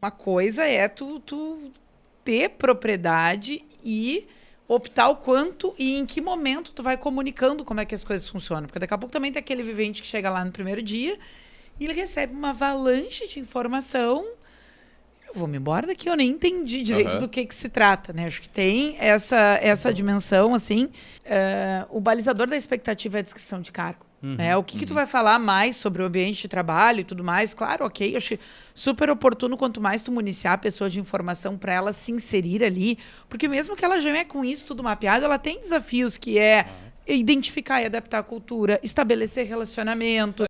Uma coisa é tu ter propriedade e optar o quanto e em que momento tu vai comunicando como é que as coisas funcionam. Porque daqui a pouco também tem aquele vivente que chega lá no primeiro dia e ele recebe uma avalanche de informação. Eu vou me embora daqui, eu nem entendi direito do que se trata, né? Acho que tem essa dimensão, assim. O balizador da expectativa é a descrição de cargo. Né? O que tu vai falar mais sobre o ambiente de trabalho e tudo mais? Claro, ok, eu acho super oportuno quanto mais tu municiar a pessoa de informação para ela se inserir ali, porque mesmo que ela já venha com isso tudo mapeado, ela tem desafios que é identificar e adaptar a cultura, estabelecer relacionamento.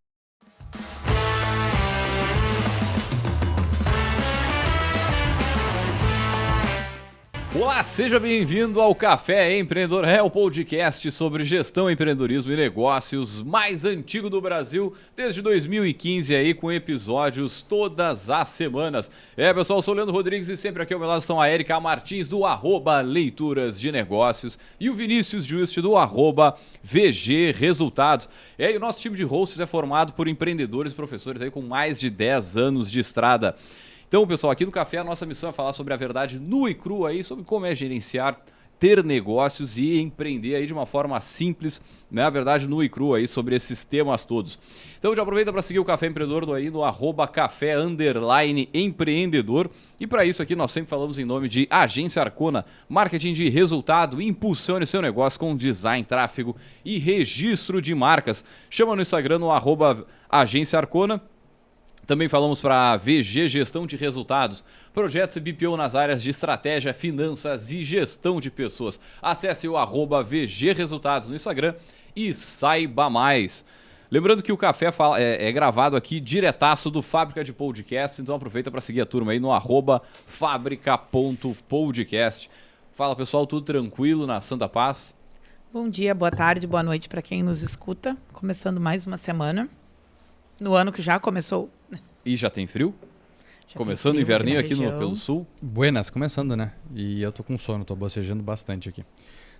Olá, seja bem-vindo ao Café Empreendedor, o podcast sobre gestão, empreendedorismo e negócios mais antigo do Brasil, desde 2015 aí, com episódios todas as semanas. Pessoal, eu sou o Leandro Rodrigues e sempre aqui ao meu lado estão a Erika Martins do @Leituras de Negócios e o Vinícius Juste do @VG Resultados. E o nosso time de hosts é formado por empreendedores e professores aí com mais de 10 anos de estrada. Então, pessoal, aqui no Café a nossa missão é falar sobre a verdade nua e crua aí, sobre como é gerenciar, ter negócios e empreender aí de uma forma simples, né? A verdade nua e crua aí sobre esses temas todos. Então, já aproveita para seguir o Café Empreendedor aí no @café_empreendedor. E para isso aqui nós sempre falamos em nome de Agência Arcona, marketing de resultado, impulsione seu negócio com design, tráfego e registro de marcas. Chama no Instagram no @Agência Arcona. Também falamos para VG Gestão de Resultados, projetos e BPO nas áreas de estratégia, finanças e gestão de pessoas. Acesse o @VG Resultados no Instagram e saiba mais. Lembrando que o Café é gravado aqui diretaço do Fábrica de Podcast, então aproveita para seguir a turma aí no @fabrica.podcast. Fala pessoal, tudo tranquilo na Santa Paz? Bom dia, boa tarde, boa noite para quem nos escuta. Começando mais uma semana, no ano que já começou. E já tem frio? Já começando o tem frio inverninho aqui pelo sul? Buenas, começando, né? E eu tô com sono, tô bocejando bastante aqui.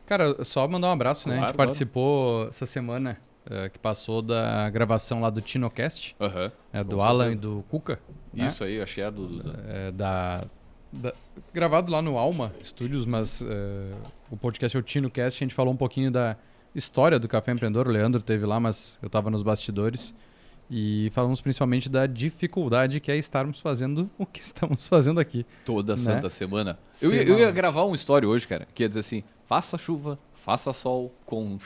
Cara, só mandar um abraço, né? A gente participou essa semana que passou da gravação lá do TinoCast, do Alan e do Cuca. Isso aí, acho que é gravado lá no Alma Studios, mas o podcast é o TinoCast, a gente falou um pouquinho da história do Café Empreendedor. O Leandro esteve lá, mas eu tava nos bastidores. E falamos principalmente da dificuldade que é estarmos fazendo o que estamos fazendo aqui. Toda santa semana. Eu ia gravar uma história hoje, cara, que ia dizer assim, faça chuva, faça sol, com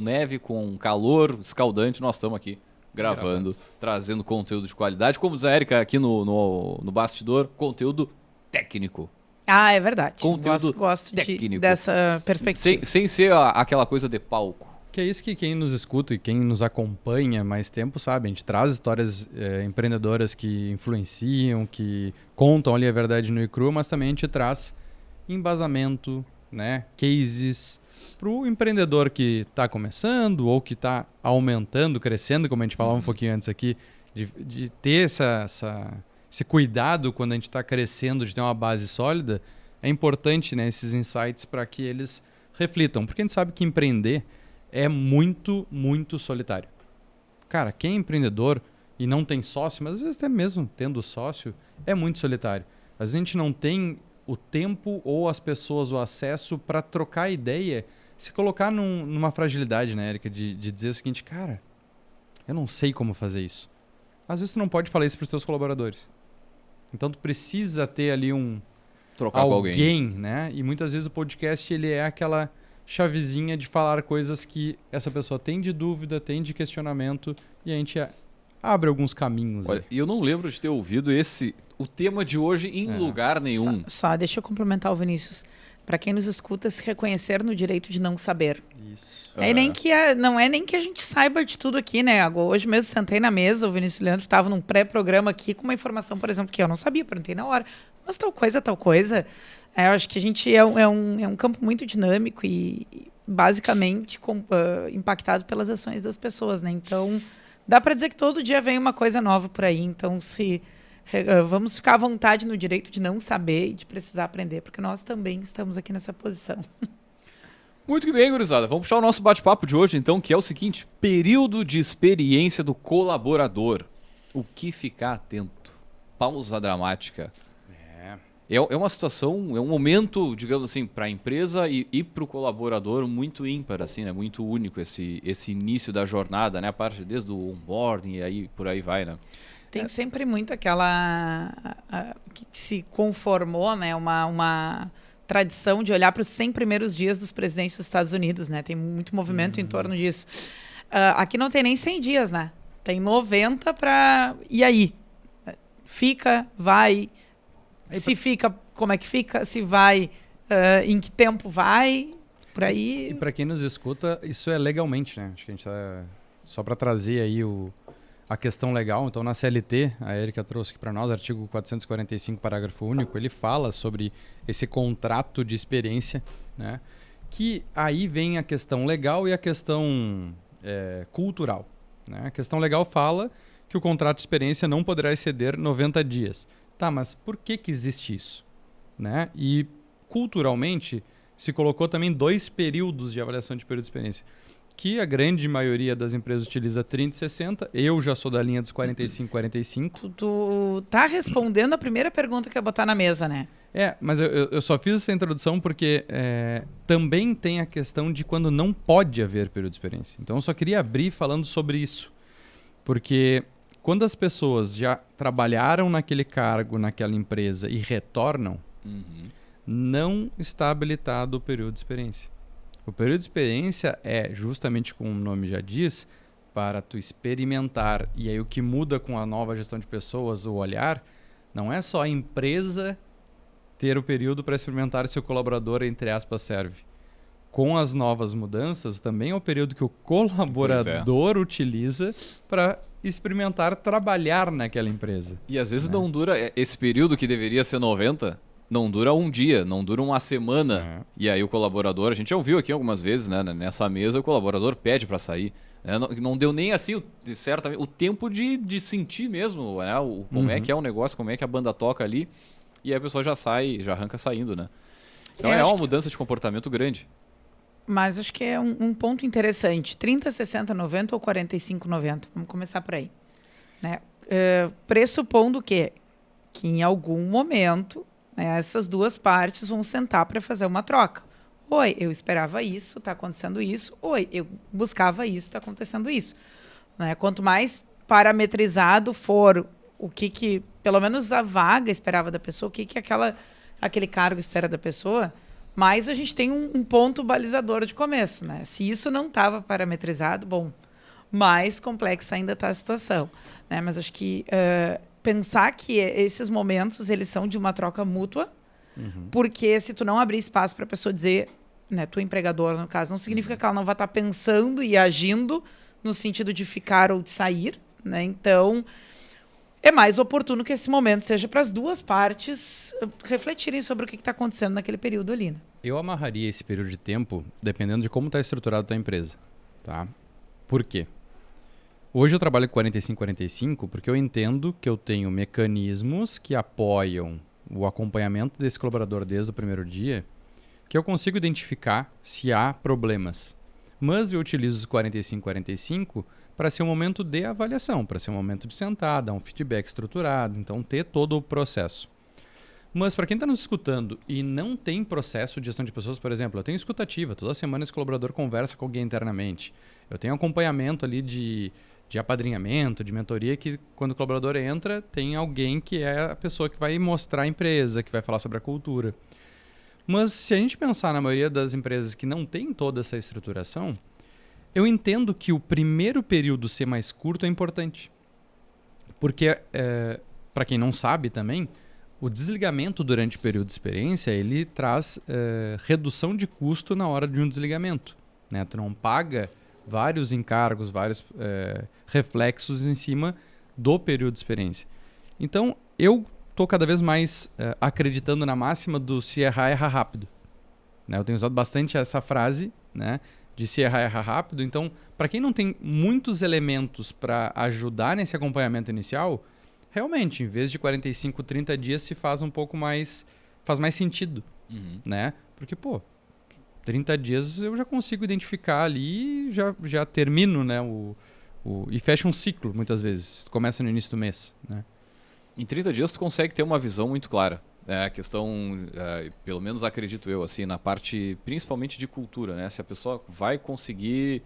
neve, com calor escaldante, nós estamos aqui gravando, trazendo conteúdo de qualidade. Como diz a Erika aqui no bastidor, conteúdo técnico. Ah, é verdade. Conteúdo gosto técnico. Dessa perspectiva. Sem ser aquela coisa de palco. Que é isso que quem nos escuta e quem nos acompanha mais tempo sabe. A gente traz histórias empreendedoras que influenciam, que contam ali a verdade nua e crua, mas também a gente traz embasamento, né, cases para o empreendedor que está começando ou que está aumentando, crescendo, como a gente falava um pouquinho antes aqui, de ter esse cuidado quando a gente está crescendo, de ter uma base sólida. É importante, né, esses insights para que eles reflitam, porque a gente sabe que empreender é muito, muito solitário. Cara, quem é empreendedor e não tem sócio, mas às vezes até mesmo tendo sócio, é muito solitário. Às vezes a gente não tem o tempo ou as pessoas, o acesso para trocar ideia, se colocar numa fragilidade, né, Erika, de dizer o seguinte, cara, eu não sei como fazer isso. Às vezes tu não pode falar isso para os teus colaboradores. Então tu precisa ter ali trocar com alguém, né? E muitas vezes o podcast ele é aquela chavezinha de falar coisas que essa pessoa tem de dúvida, tem de questionamento, e a gente abre alguns caminhos. Olha, e eu não lembro de ter ouvido o tema de hoje em lugar nenhum. Só deixa eu complementar o Vinícius. Para quem nos escuta, se reconhecer no direito de não saber. Isso. Não é nem que a gente saiba de tudo aqui, né? Hoje mesmo sentei na mesa, o Vinícius Leandro estava num pré-programa aqui com uma informação, por exemplo, que eu não sabia, perguntei na hora. Mas tal coisa. Eu acho que a gente é um campo muito dinâmico e basicamente impactado pelas ações das pessoas, né? Então, dá para dizer que todo dia vem uma coisa nova por aí. Então, vamos ficar à vontade no direito de não saber e de precisar aprender, porque nós também estamos aqui nessa posição. Muito que bem, gurizada. Vamos puxar o nosso bate-papo de hoje, então, que é o seguinte: período de experiência do colaborador. O que ficar atento? Pausa dramática. É uma situação, é um momento, digamos assim, para a empresa e para o colaborador muito ímpar, assim, né? Muito único esse início da jornada, né? A parte desde o onboarding e aí por aí vai, né? Tem sempre muito aquela que se conformou, né? Uma tradição de olhar para os 100 primeiros dias dos presidentes dos Estados Unidos, né? Tem muito movimento em torno disso. Aqui não tem nem 100 dias, né? Tem 90 para... E aí? Fica, vai... Se fica, como é que fica? Se vai, em que tempo vai? Por aí. E para quem nos escuta, isso é legalmente, né? Acho que a gente tá... Só para trazer aí a questão legal. Então, na CLT, a Erika trouxe aqui para nós, artigo 445, parágrafo único, ele fala sobre esse contrato de experiência, né? Que aí vem a questão legal e a questão cultural, né? A questão legal fala que o contrato de experiência não poderá exceder 90 dias. Tá, mas por que existe isso? Né? E culturalmente se colocou também 2 períodos de avaliação de período de experiência, que a grande maioria das empresas utiliza 30 e 60. Eu já sou da linha dos 45 e 45. Tu tá respondendo a primeira pergunta que eu ia botar na mesa, né? Mas eu só fiz essa introdução porque também tem a questão de quando não pode haver período de experiência. Então eu só queria abrir falando sobre isso. Porque quando as pessoas já trabalharam naquele cargo, naquela empresa e retornam, não está habilitado o período de experiência. O período de experiência é, justamente como o nome já diz, para tu experimentar. E aí o que muda com a nova gestão de pessoas, o olhar, não é só a empresa ter o período para experimentar se o colaborador, entre aspas, serve. Com as novas mudanças, também é o período que o colaborador utiliza para experimentar trabalhar naquela empresa. E às vezes não dura, esse período que deveria ser 90, não dura um dia, não dura uma semana. E aí o colaborador, a gente já ouviu aqui algumas vezes, né? Nessa mesa o colaborador pede para sair. Não deu nem assim, certamente, o tempo de sentir mesmo, né? Como é que é o negócio, como é que a banda toca ali. E aí a pessoa já sai, já arranca saindo, né? Então é uma mudança de comportamento grande. Mas acho que é um ponto interessante. 30, 60, 90 ou 45, 90? Vamos começar por aí. Né? Pressupondo que em algum momento, né, essas duas partes vão sentar para fazer uma troca. Oi, eu esperava isso, está acontecendo isso. Oi, eu buscava isso, está acontecendo isso. Né? Quanto mais parametrizado for o que pelo menos a vaga esperava da pessoa, o que aquele cargo espera da pessoa, mas a gente tem um ponto balizador de começo, né? Se isso não estava parametrizado, bom, mais complexa ainda está a situação, né? Mas acho que pensar que esses momentos eles são de uma troca mútua, porque se tu não abrir espaço para a pessoa dizer, né, tua empregadora no caso, não significa que ela não vai estar pensando e agindo no sentido de ficar ou de sair, né? Então é mais oportuno que esse momento seja para as duas partes refletirem sobre o que está acontecendo naquele período ali. Né? Eu amarraria esse período de tempo dependendo de como está estruturada a tua empresa. Tá? Por quê? Hoje eu trabalho com 45-45 porque eu entendo que eu tenho mecanismos que apoiam o acompanhamento desse colaborador desde o primeiro dia, que eu consigo identificar se há problemas. Mas eu utilizo os 45-45 para ser um momento de avaliação, para ser um momento de sentar, dar um feedback estruturado, então ter todo o processo. Mas para quem está nos escutando e não tem processo de gestão de pessoas, por exemplo, eu tenho escutativa, toda semana esse colaborador conversa com alguém internamente. Eu tenho acompanhamento ali de apadrinhamento, de mentoria, que quando o colaborador entra, tem alguém que é a pessoa que vai mostrar a empresa, que vai falar sobre a cultura. Mas se a gente pensar na maioria das empresas que não tem toda essa estruturação, eu entendo que o primeiro período ser mais curto é importante. Porque, para quem não sabe também, o desligamento durante o período de experiência, ele traz redução de custo na hora de um desligamento. Né? Tu não paga vários encargos, vários reflexos em cima do período de experiência. Então, eu estou cada vez mais acreditando na máxima do se errar, erra rápido. Né? Eu tenho usado bastante essa frase, né? De se errar, errar rápido. Então, para quem não tem muitos elementos para ajudar nesse acompanhamento inicial, realmente, em vez de 45, 30 dias, se faz um pouco mais... faz mais sentido, né? Porque, 30 dias eu já consigo identificar ali e já termino, né? E fecha um ciclo, muitas vezes. Começa no início do mês, né? Em 30 dias tu consegue ter uma visão muito clara. a questão, pelo menos acredito eu, assim, na parte principalmente de cultura, né? Se a pessoa vai conseguir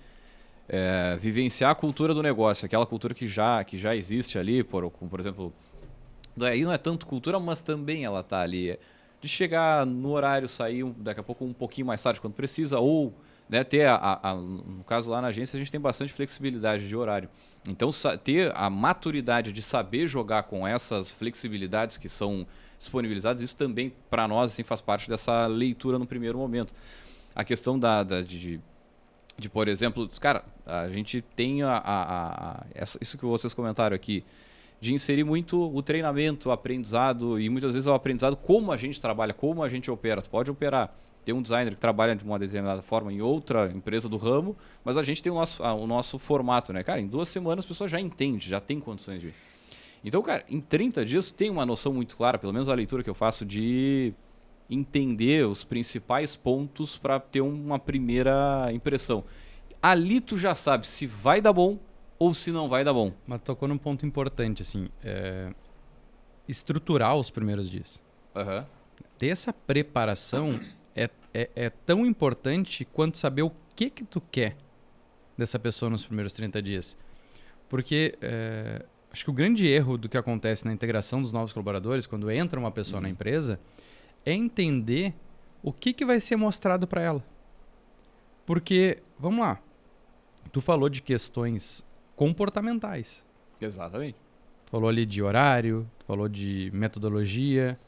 vivenciar a cultura do negócio, aquela cultura que já existe ali, por exemplo, aí não é tanto cultura, mas também ela tá ali, de chegar no horário, sair daqui a pouco um pouquinho mais tarde quando precisa, ou, né, ter, no caso lá na agência, a gente tem bastante flexibilidade de horário. Então, ter a maturidade de saber jogar com essas flexibilidades que são disponibilizadas, isso também, para nós, assim, faz parte dessa leitura no primeiro momento. A questão de, por exemplo, cara, a gente tem isso que vocês comentaram aqui, de inserir muito o treinamento, o aprendizado, e muitas vezes o aprendizado, como a gente trabalha, como a gente opera. Tu pode operar. Tem um designer que trabalha de uma determinada forma em outra empresa do ramo, mas a gente tem o nosso formato, né? Cara, em 2 semanas a pessoa já entende, já tem condições de... Então, cara, em 30 dias tem uma noção muito clara, pelo menos a leitura que eu faço, de entender os principais pontos para ter uma primeira impressão. Ali tu já sabe se vai dar bom ou se não vai dar bom. Mas tocou num ponto importante, assim, estruturar os primeiros dias. Uhum. Ter essa preparação é tão importante quanto saber o que tu quer dessa pessoa nos primeiros 30 dias. Porque acho que o grande erro do que acontece na integração dos novos colaboradores, quando entra uma pessoa na empresa, é entender o que vai ser mostrado para ela. Porque, vamos lá, tu falou de questões comportamentais. Exatamente. Tu falou ali de horário, tu falou de metodologia.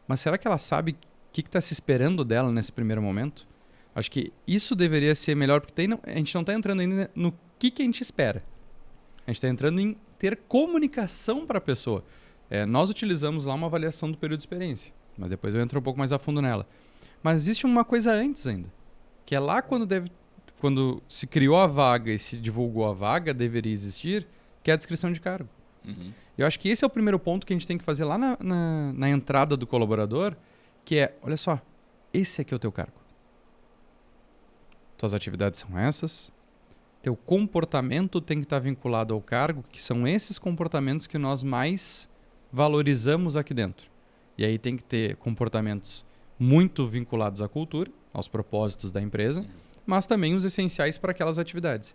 Mas será que ela sabe o que está se esperando dela nesse primeiro momento? Acho que isso deveria ser melhor, porque a gente não está entrando ainda no que a gente espera. A gente está entrando em ter comunicação para a pessoa. Nós utilizamos lá uma avaliação do período de experiência, mas depois eu entro um pouco mais a fundo nela. Mas existe uma coisa antes ainda, que é lá quando se criou a vaga e se divulgou a vaga, deveria existir, que é a descrição de cargo. Uhum. Eu acho que esse é o primeiro ponto que a gente tem que fazer lá na entrada do colaborador, que é, olha só, esse aqui é o teu cargo. Tuas atividades são essas, teu comportamento tem que estar vinculado ao cargo, que são esses comportamentos que nós mais valorizamos aqui dentro. E aí tem que ter comportamentos muito vinculados à cultura, aos propósitos da empresa, mas também os essenciais para aquelas atividades.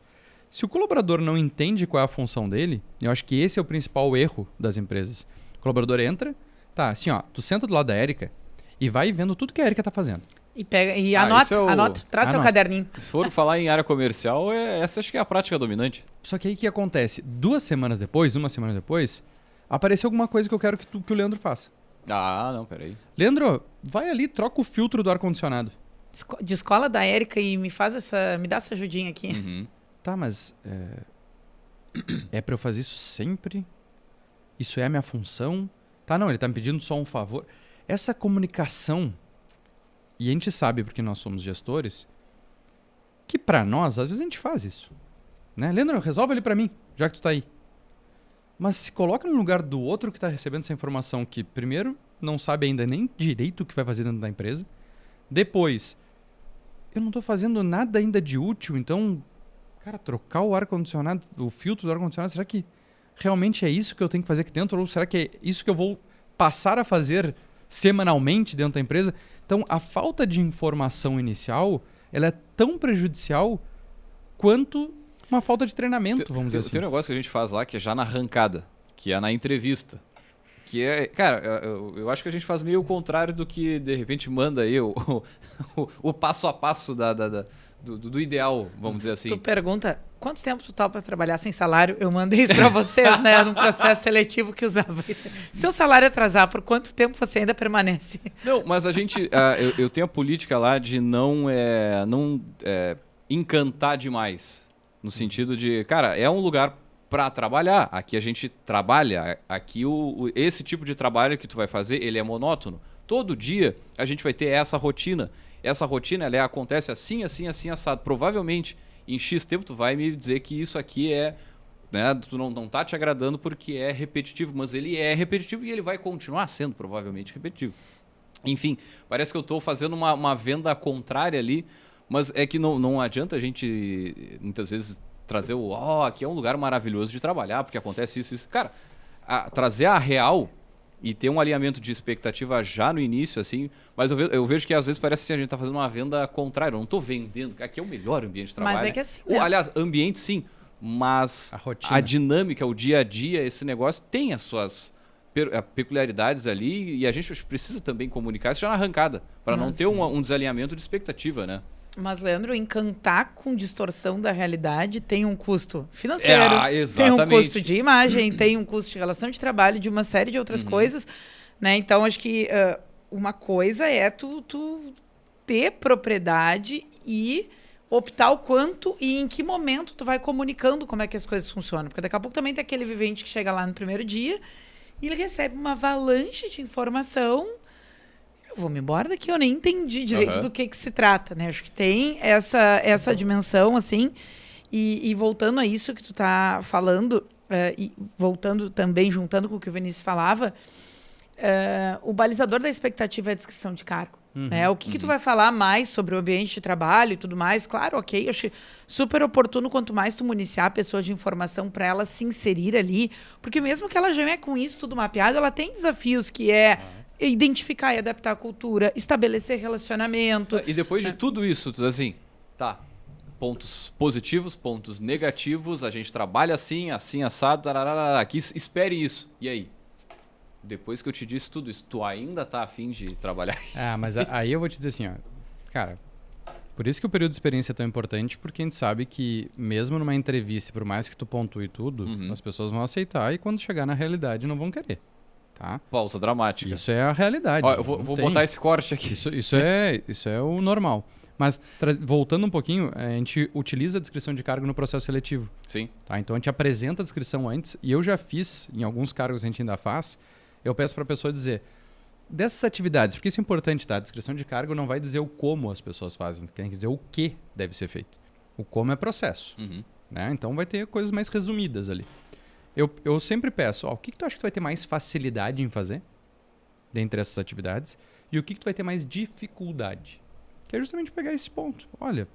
Se o colaborador não entende qual é a função dele, eu acho que esse é o principal erro das empresas. O colaborador entra, tá, assim, ó, tu senta do lado da Érica e vai vendo tudo que a Érica tá fazendo. E pega e anota, traz teu caderninho. Se for falar em área comercial, essa acho que é a prática dominante. Só que aí o que acontece? 2 semanas depois, 1 semana depois, apareceu alguma coisa que eu quero que o Leandro faça. Ah, não, peraí. Leandro, vai ali, troca o filtro do ar-condicionado. Descola da Érica e me dá essa ajudinha aqui. Uhum. Tá, mas é pra eu fazer isso sempre? Isso é a minha função? Tá, não, ele tá me pedindo só um favor. Essa comunicação, e a gente sabe, porque nós somos gestores, que pra nós, às vezes a gente faz isso. Né? Leandro, resolve ali pra mim, já que tu tá aí. Mas se coloca no lugar do outro que tá recebendo essa informação, que primeiro não sabe ainda nem direito o que vai fazer dentro da empresa. Depois, eu não tô fazendo nada ainda de útil, então... Cara, trocar o ar-condicionado, o filtro do ar-condicionado, será que realmente é isso que eu tenho que fazer aqui dentro? Ou será que é isso que eu vou passar a fazer semanalmente dentro da empresa? Então, a falta de informação inicial, ela é tão prejudicial quanto uma falta de treinamento, vamos dizer assim. Tem um negócio que a gente faz lá que é já na arrancada, que é na entrevista. Que é, cara, eu acho que a gente faz meio o contrário do que, de repente, manda aí o passo a passo do ideal, vamos dizer assim. Tu pergunta, quanto tempo tu tá para trabalhar sem salário? Eu mandei isso para vocês, né? Num processo seletivo que usava isso. Se o salário atrasar, por quanto tempo você ainda permanece? Não, mas a gente... eu tenho a política lá de não encantar demais. No sentido de, cara, é um lugar para trabalhar. Aqui a gente trabalha. Aqui esse tipo de trabalho que tu vai fazer, ele é monótono. Todo dia a gente vai ter essa rotina. Essa rotina, ela acontece assim, assim, assim, assado. Provavelmente, em X tempo, tu vai me dizer que isso aqui né, tu não tá te agradando porque é repetitivo, mas ele é repetitivo e ele vai continuar sendo provavelmente repetitivo. Enfim, parece que eu estou fazendo uma venda contrária ali, mas é que não adianta a gente, muitas vezes, trazer aqui é um lugar maravilhoso de trabalhar, porque acontece isso. Cara, trazer a real e ter um alinhamento de expectativa já no início, assim, mas eu vejo que às vezes parece assim, a gente tá fazendo uma venda contrária. Eu não tô vendendo, aqui é o melhor ambiente de trabalho. Mas é que assim, Aliás, ambiente sim, mas A rotina. a dinâmica, o dia a dia, esse negócio tem as suas peculiaridades ali e a gente precisa também comunicar isso já na arrancada, para não ter um desalinhamento de expectativa, né? Mas, Leandro, encantar com distorção da realidade tem um custo financeiro, tem um exatamente. custo de imagem, tem um custo de relação de trabalho, de uma série de outras coisas, né? Então, acho que uma coisa é tu ter propriedade e optar o quanto e em que momento tu vai comunicando como é que as coisas funcionam. Porque daqui a pouco também tem aquele vivente que chega lá no primeiro dia e ele recebe uma avalanche de informação. Eu vou me embora daqui, eu nem entendi direito do que se trata, né? Acho que tem essa dimensão, assim. E voltando a isso que tu tá falando, e voltando também, juntando com o que o Vinícius falava, o balizador da expectativa é a descrição de cargo. Né? O que tu vai falar mais sobre o ambiente de trabalho e tudo mais? Claro, ok, eu acho super oportuno quanto mais tu municiar a pessoa de informação para ela se inserir ali, porque mesmo que ela já é com isso tudo mapeado, ela tem desafios que é identificar e adaptar a cultura, estabelecer relacionamento. E depois de tudo isso, tu assim, tá, pontos positivos, pontos negativos, a gente trabalha assim, assim, assado, tararara, aqui, espere isso. E aí? Depois que eu te disse tudo isso, tu ainda tá afim de trabalhar? Mas aí eu vou te dizer assim, ó, cara, por isso que o período de experiência é tão importante, porque a gente sabe que mesmo numa entrevista, por mais que tu pontue tudo, as pessoas vão aceitar e quando chegar na realidade não vão querer. Tá? Pausa dramática. Isso é a realidade. Ó, eu vou botar esse corte aqui. Isso é o normal. Mas voltando um pouquinho, a gente utiliza a descrição de cargo no processo seletivo. Sim. Tá? Então a gente apresenta a descrição antes, e eu já fiz, em alguns cargos a gente ainda faz, eu peço para a pessoa dizer, dessas atividades, porque isso é importante, tá? A descrição de cargo não vai dizer o como as pessoas fazem, tem que dizer o que deve ser feito. O como é processo. Né? Então vai ter coisas mais resumidas ali. Eu sempre peço, o que tu acha que tu vai ter mais facilidade em fazer dentre essas atividades e o que tu vai ter mais dificuldade? Que é justamente pegar esse ponto. Olha,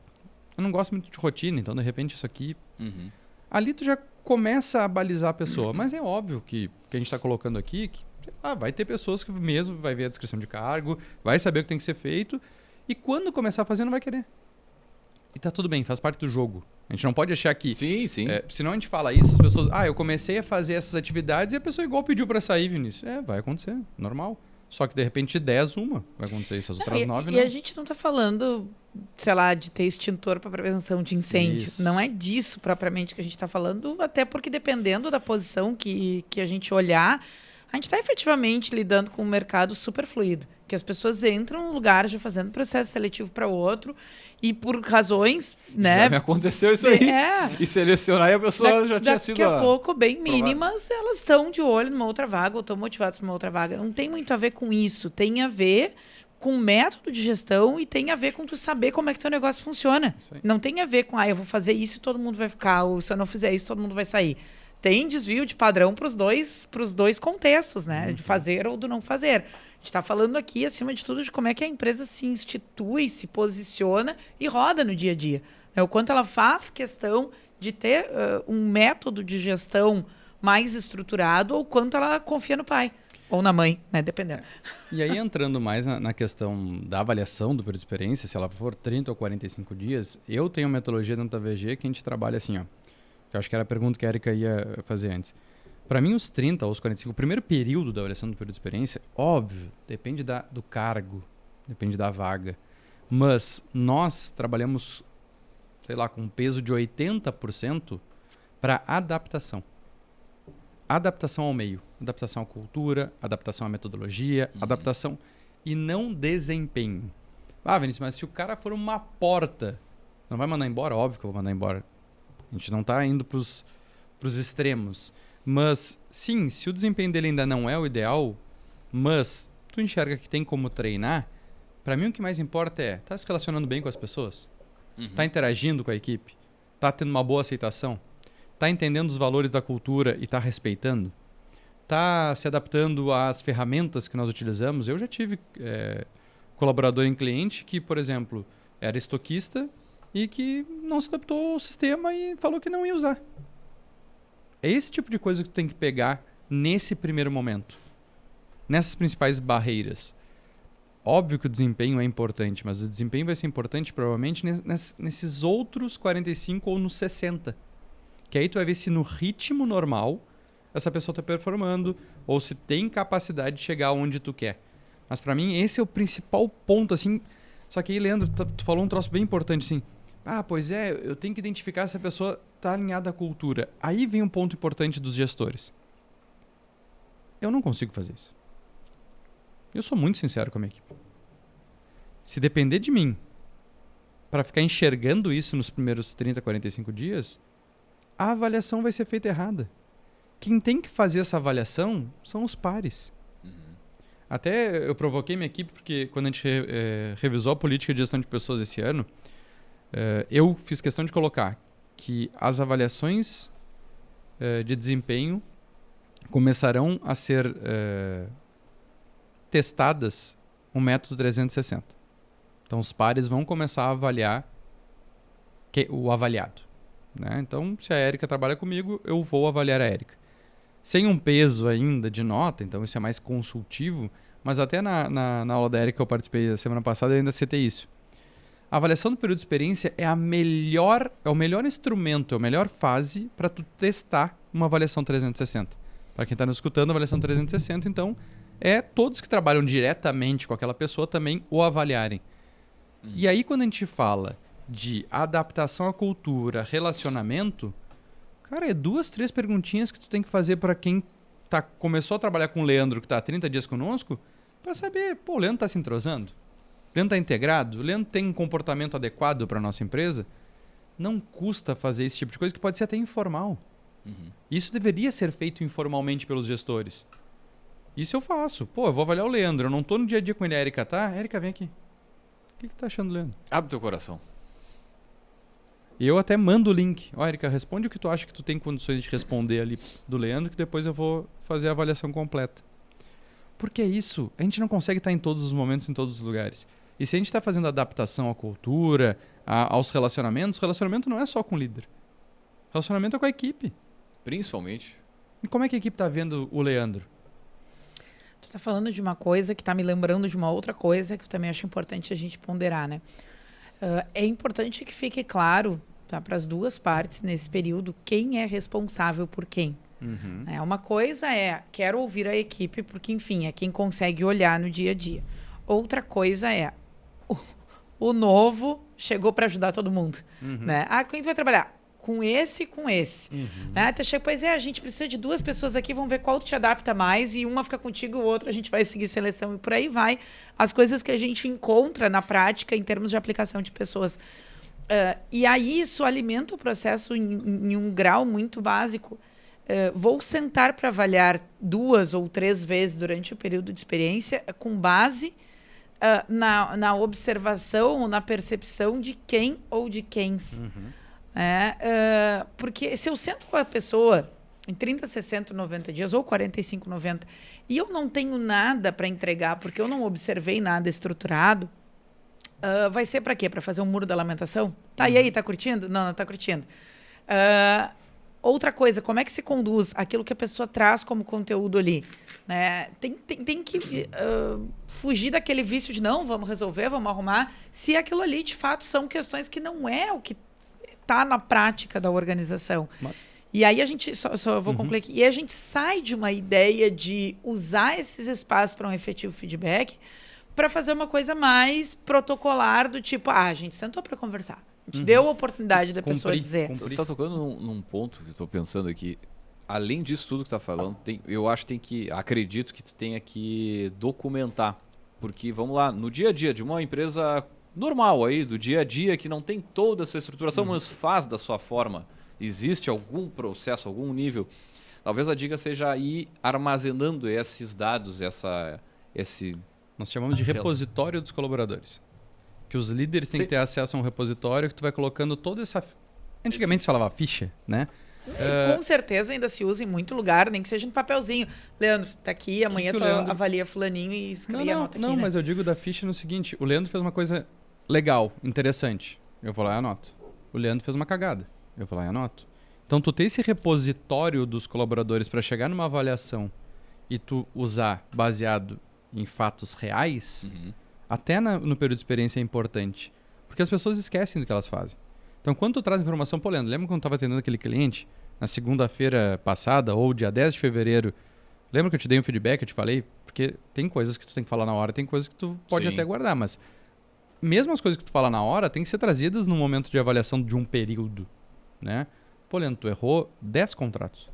eu não gosto muito de rotina, então de repente isso aqui... Ali tu já começa a balizar a pessoa, mas é óbvio que a gente está colocando aqui, que vai ter pessoas que mesmo vai ver a descrição de cargo, vai saber o que tem que ser feito e quando começar a fazer não vai querer. E tá tudo bem, faz parte do jogo. A gente não pode achar que... Sim. Senão a gente fala isso, as pessoas... eu comecei a fazer essas atividades e a pessoa igual pediu para sair, Vinícius. Vai acontecer, normal. Só que de repente 10, uma vai acontecer isso, as outras 9 não. E a gente não tá falando, sei lá, de ter extintor para prevenção de incêndio. Isso. Não é disso propriamente que a gente tá falando, até porque dependendo da posição que a gente olhar, a gente está efetivamente lidando com um mercado super fluido, que as pessoas entram num lugar já fazendo processo seletivo para outro e por razões, né? Já me aconteceu isso aí. E selecionar e a pessoa já tinha sido... Daqui a pouco, bem mínimas, elas estão de olho numa outra vaga ou estão motivadas para uma outra vaga. Não tem muito a ver com isso. Tem a ver com método de gestão e tem a ver com tu saber como é que teu negócio funciona. Não tem a ver com, eu vou fazer isso e todo mundo vai ficar, ou se eu não fizer isso, todo mundo vai sair. Tem desvio de padrão para os dois contextos, né? De fazer ou do não fazer. A gente está falando aqui, acima de tudo, de como é que a empresa se institui, se posiciona e roda no dia a dia. O quanto ela faz questão de ter um método de gestão mais estruturado ou o quanto ela confia no pai ou na mãe, né? Dependendo. E aí, entrando mais na questão da avaliação do período de experiência, se ela for 30 ou 45 dias, eu tenho uma metodologia dentro da VG que a gente trabalha assim, ó. Que eu acho que era a pergunta que a Erika ia fazer antes. Para mim, os 30 ou os 45, o primeiro período da avaliação do período de experiência, óbvio, depende do cargo, depende da vaga. Mas nós trabalhamos, sei lá, com um peso de 80% para adaptação. Adaptação ao meio, adaptação à cultura, adaptação à metodologia, adaptação e não desempenho. Vinícius, mas se o cara for uma porta, não vai mandar embora? Óbvio que eu vou mandar embora. A gente não está indo para os extremos. Mas, sim, se o desempenho dele ainda não é o ideal, mas tu enxerga que tem como treinar, para mim o que mais importa é, tá se relacionando bem com as pessoas? Tá interagindo com a equipe? Tá tendo uma boa aceitação? Tá entendendo os valores da cultura e tá respeitando? Tá se adaptando às ferramentas que nós utilizamos? Eu já tive colaborador em cliente que, por exemplo, era estoquista e que não se adaptou ao sistema e falou que não ia usar. É esse tipo de coisa que tu tem que pegar nesse primeiro momento. nessas principais barreiras. Óbvio que o desempenho é importante, mas o desempenho vai ser importante provavelmente nesses outros 45 ou nos 60. Que aí tu vai ver se no ritmo normal essa pessoa está performando ou se tem capacidade de chegar onde tu quer. Mas para mim esse é o principal ponto, assim. Só que aí, Leandro, tu falou um troço bem importante, assim. Pois é, eu tenho que identificar se a pessoa está alinhada à cultura. Aí vem um ponto importante dos gestores. Eu não consigo fazer isso. Eu sou muito sincero com a minha equipe. Se depender de mim para ficar enxergando isso nos primeiros 30, 45 dias, a avaliação vai ser feita errada. Quem tem que fazer essa avaliação são os pares. Até eu provoquei minha equipe porque quando a gente revisou a política de gestão de pessoas esse ano, eu fiz questão de colocar que as avaliações de desempenho começarão a ser testadas um método 360. Então, os pares vão começar a avaliar o avaliado. Né? Então, se a Érica trabalha comigo, eu vou avaliar a Érica. Sem um peso ainda de nota, então isso é mais consultivo, mas até na aula da Érica que eu participei da semana passada, eu ainda citei isso. A avaliação do período de experiência é o melhor instrumento, é a melhor fase para tu testar uma avaliação 360. Para quem está nos escutando, a avaliação 360, então, é todos que trabalham diretamente com aquela pessoa também o avaliarem. E aí, quando a gente fala de adaptação à cultura, relacionamento, cara, é 2, 3 perguntinhas que tu tem que fazer para quem começou a trabalhar com o Leandro, que está há 30 dias conosco, para saber, o Leandro está se entrosando? O Leandro está integrado? O Leandro tem um comportamento adequado para a nossa empresa? Não custa fazer esse tipo de coisa, que pode ser até informal. Isso deveria ser feito informalmente pelos gestores. Isso eu faço. Eu vou avaliar o Leandro. Eu não estou no dia a dia com ele. A Érica tá? Érica, vem aqui. O que tu tá achando do Leandro? Abre teu coração. E eu até mando o link. Érica, responde o que tu acha que tu tem condições de responder ali do Leandro, que depois eu vou fazer a avaliação completa. Porque é isso. A gente não consegue estar em todos os momentos, em todos os lugares. E se a gente está fazendo adaptação à cultura, aos relacionamentos, relacionamento não é só com o líder. Relacionamento é com a equipe. Principalmente. E como é que a equipe está vendo o Leandro? Tu tá falando de uma coisa que tá me lembrando de uma outra coisa que eu também acho importante a gente ponderar, né? É importante que fique claro, tá, para as duas partes nesse período quem é responsável por quem. Uma coisa quero ouvir a equipe porque, enfim, é quem consegue olhar no dia a dia. Outra coisa o novo chegou para ajudar todo mundo. Né? Quem tu vai trabalhar? Com esse e com esse. Né? Pois a gente precisa de 2 pessoas aqui, vamos ver qual tu te adapta mais, e uma fica contigo, o outro a gente vai seguir seleção, e por aí vai. As coisas que a gente encontra na prática em termos de aplicação de pessoas. E aí isso alimenta o processo em um grau muito básico. Vou sentar para avaliar 2 ou 3 vezes durante o período de experiência com base na observação ou na percepção de quem ou de quens. Porque se eu sento com a pessoa em 30, 60, 90 dias ou 45, 90 e eu não tenho nada para entregar porque eu não observei nada estruturado, vai ser para quê? Para fazer um muro da lamentação? E aí, tá curtindo? Não tá curtindo. Outra coisa, como é que se conduz aquilo que a pessoa traz como conteúdo ali? Né? Tem que fugir daquele vício de não, vamos resolver, vamos arrumar, se aquilo ali de fato são questões que não é o que está na prática da organização. E aí a gente, só vou concluir aqui, e a gente sai de uma ideia de usar esses espaços para um efetivo feedback para fazer uma coisa mais protocolar do tipo, a gente sentou para conversar. A gente deu a oportunidade da pessoa dizer. Tu tá tocando num ponto que eu tô pensando aqui. Além disso tudo que tá falando, eu acho que acredito que tu tenha que documentar. Porque, vamos lá, no dia a dia de uma empresa normal aí, do dia a dia, que não tem toda essa estruturação, mas faz da sua forma. Existe algum processo, algum nível. Talvez a dica seja ir armazenando esses dados, esse... Nós chamamos de repositório dos colaboradores. Que os líderes têm que ter acesso a um repositório que tu vai colocando toda essa... Antigamente se falava ficha, né? Com certeza ainda se usa em muito lugar, nem que seja no papelzinho. Leandro, tá aqui, amanhã tu avalia fulaninho e escreve a nota aqui. Não, mas eu digo da ficha no seguinte, o Leandro fez uma coisa legal, interessante, eu vou lá e anoto. O Leandro fez uma cagada, eu vou lá e anoto. Então tu ter esse repositório dos colaboradores para chegar numa avaliação e tu usar baseado em fatos reais, até no período de experiência é importante. Porque as pessoas esquecem do que elas fazem. Então, quando tu traz informação, pô, Leandro, lembra quando eu estava atendendo aquele cliente na segunda-feira passada ou dia 10 de fevereiro? Lembra que eu te dei um feedback, eu te falei? Porque tem coisas que tu tem que falar na hora, tem coisas que tu pode até guardar, mas mesmo as coisas que tu fala na hora tem que ser trazidas no momento de avaliação de um período, né? Pô, Leandro, tu errou 10 contratos.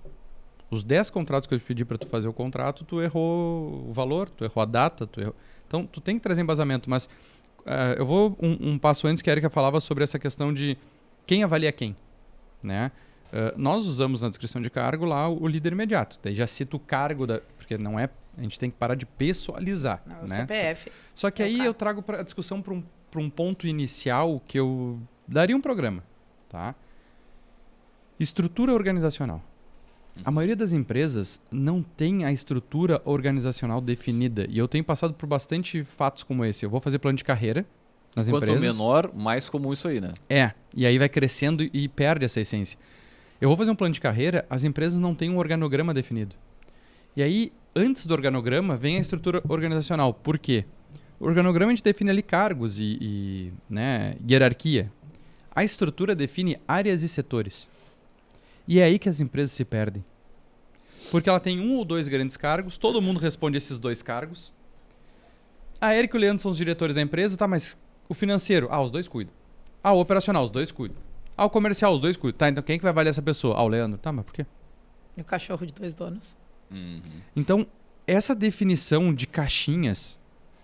Os 10 contratos que eu te pedi para tu fazer o contrato, tu errou o valor, tu errou a data, tu errou... Então, tu tem que trazer embasamento, mas eu vou um passo antes que a Erika falava sobre essa questão de quem avalia quem, né? Nós usamos na descrição de cargo lá o líder imediato. Daí já cita o cargo, porque não é... A gente tem que parar de pessoalizar, não, né? O CPF. Só que aí eu trago a discussão para um ponto inicial que eu daria um programa, tá? Estrutura organizacional. A maioria das empresas não tem a estrutura organizacional definida. E eu tenho passado por bastante fatos como esse. Eu vou fazer plano de carreira nas empresas. Quanto menor, mais comum isso aí, né? E aí vai crescendo e perde essa essência. Eu vou fazer um plano de carreira, as empresas não têm um organograma definido. E aí, antes do organograma, vem a estrutura organizacional. Por quê? O organograma a gente define ali cargos e hierarquia. A estrutura define áreas e setores. E é aí que as empresas se perdem. Porque ela tem 1 ou 2 grandes cargos, todo mundo responde esses 2 cargos. A Erika e o Leandro são os diretores da empresa, tá, mas o financeiro, os 2 cuidam. O operacional, os 2 cuidam. O comercial, os 2 cuidam. Tá, então quem que vai avaliar essa pessoa? O Leandro. Tá, mas por quê? E o cachorro de 2 donos. Então, essa definição de caixinhas,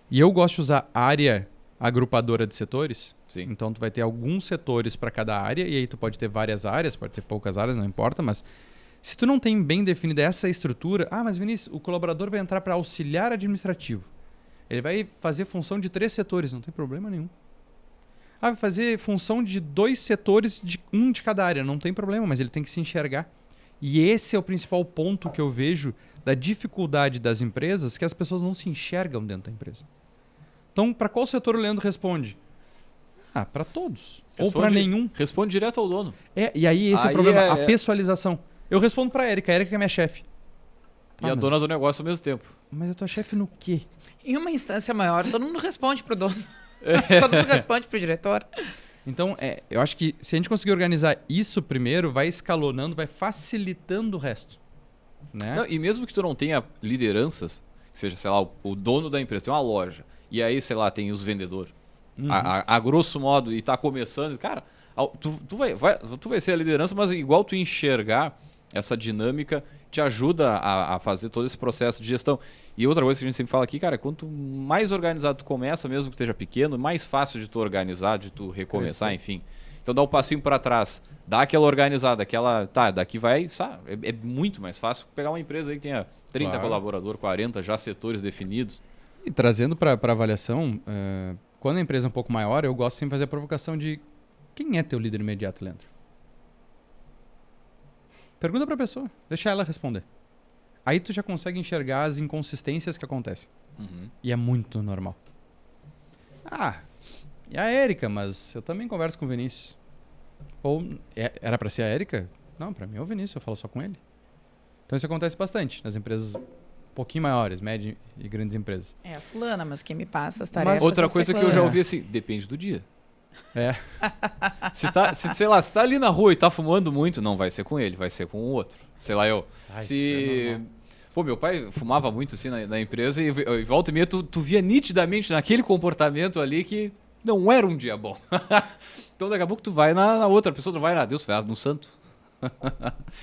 e eu gosto de usar área agrupadora de setores. Sim. Então, tu vai ter alguns setores para cada área, e aí tu pode ter várias áreas, pode ter poucas áreas, não importa, mas se tu não tem bem definida essa estrutura, mas Vinícius, o colaborador vai entrar para auxiliar administrativo. Ele vai fazer função de 3 setores, não tem problema nenhum. Vai fazer função de 2 setores, um de cada área, não tem problema, mas ele tem que se enxergar. E esse é o principal ponto que eu vejo da dificuldade das empresas, que as pessoas não se enxergam dentro da empresa. Então, para qual setor o Leandro responde? Para todos. Ou para nenhum. Responde direto ao dono. E aí esse é o problema, a pessoalização. Eu respondo para a Erika que é minha chefe. E a dona do negócio ao mesmo tempo. Mas eu tô chefe no quê? Em uma instância maior, todo mundo responde pro dono. Todo mundo responde pro diretor. Então, eu acho que se a gente conseguir organizar isso primeiro, vai escalonando, vai facilitando o resto. Né? Não, e mesmo que tu não tenha lideranças, que seja, sei lá, o dono da empresa, tem uma loja, e aí, sei lá, tem os vendedores. A grosso modo, e tá começando, cara, tu vai ser a liderança, mas igual tu enxergar essa dinâmica te ajuda a fazer todo esse processo de gestão. E outra coisa que a gente sempre fala aqui, cara, quanto mais organizado tu começa, mesmo que esteja pequeno, mais fácil de tu organizar, de tu recomeçar, enfim. Então dá um passinho para trás, dá aquela organizada, daqui vai, sabe? É muito mais fácil pegar uma empresa aí que tenha 30 colaboradores, 40, já setores definidos. E trazendo para avaliação, quando a empresa é um pouco maior, eu gosto sempre de fazer a provocação de quem é teu líder imediato, Leandro? Pergunta para a pessoa, deixa ela responder. Aí tu já consegue enxergar as inconsistências que acontecem. E é muito normal. E a Erika, mas eu também converso com o Vinícius. Ou era para ser a Erika? Não, para mim é o Vinícius, eu falo só com ele. Então isso acontece bastante nas empresas um pouquinho maiores, médias e grandes empresas. A fulana, mas quem me passa as tarefas. Mas outra coisa que eu já ouvi assim, depende do dia. Se tá ali na rua e tá fumando muito, não vai ser com ele, vai ser com o outro. Sei lá, Pô, meu pai fumava muito assim na empresa e volta e meia tu via nitidamente naquele comportamento ali que não era um dia bom. Então daqui a pouco tu vai na outra pessoa, tu vai na Deus, vai no santo.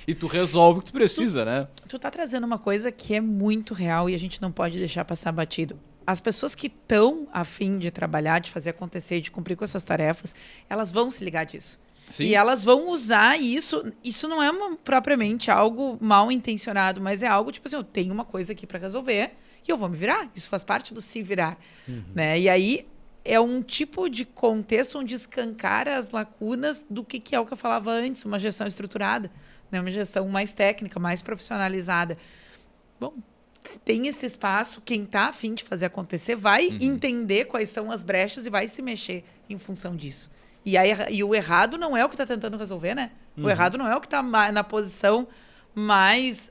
E tu resolve o que tu precisa, né? Tu tá trazendo uma coisa que é muito real e a gente não pode deixar passar batido. As pessoas que estão a fim de trabalhar, de fazer acontecer, de cumprir com as suas tarefas, elas vão se ligar disso. Sim. E elas vão usar isso. Isso não é propriamente algo mal intencionado, mas é algo tipo assim, eu tenho uma coisa aqui para resolver e eu vou me virar. Isso faz parte do se virar. Né? E aí é um tipo de contexto onde escancara as lacunas do que é o que eu falava antes, uma gestão estruturada, né? Uma gestão mais técnica, mais profissionalizada. Bom, se tem esse espaço, quem está a fim de fazer acontecer vai entender quais são as brechas e vai se mexer em função disso. E o errado não é o que está tentando resolver, né? O errado não é o que está na posição mais